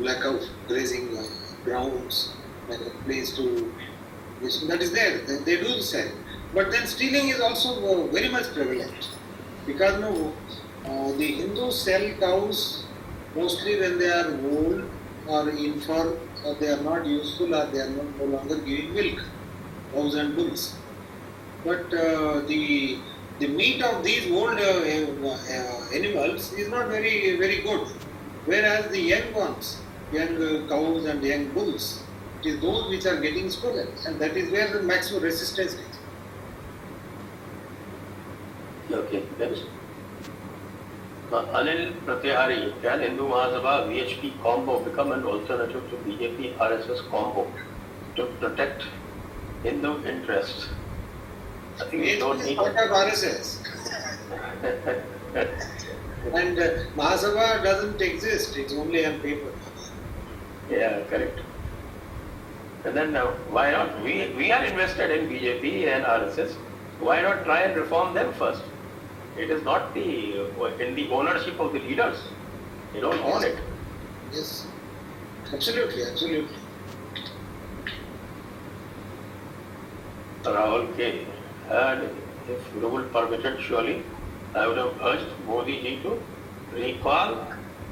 lack of grazing grounds, like a place to. That is there. They do sell. But then stealing is also very much prevalent. Because the Hindus sell cows mostly when they are old or infirm, or they are not useful, or they are no longer giving milk, cows and bulls. But the meat of these old animals is not very good. Whereas the young ones, young cows and young bulls, it is those which are getting stolen, and that is where the maximum resistance is. Okay, next. Anil Pratyahari, can Hindu Mahasabha VHP combo become an alternative to BJP RSS combo to protect Hindu interests? I think we don't VHP is need. part of RSS. And Mahasabha doesn't exist, it's only on paper. Yeah, correct. And then why not? We are invested in BJP and RSS. Why not try and reform them first? It is not in the ownership of the leaders. They don't own it. Yes, absolutely. Rahul K. And if rule permitted, surely I would have urged Modi ji to recall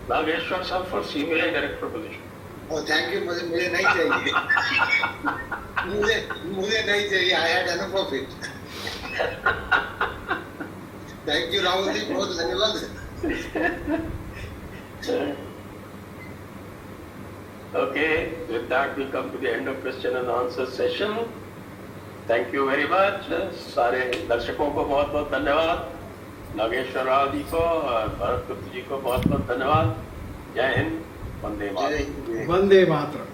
Nageshwar Sir for CBI director position. Oh, thank you. मुझे नहीं चाहिए. मुझे नहीं चाहिए. I had enough of it. Thank you, Rahul ji. बहुत धन्यवाद. Okay, with that we come to the end of question and answer session. Thank you very much. सारे दर्शकों को बहुत बहुत धन्यवाद. नागेश्वर राव जी को और भरत गुप्त जी को बहुत बहुत धन्यवाद. जय हिंद. वंदे मातरम. वंदे मातरम.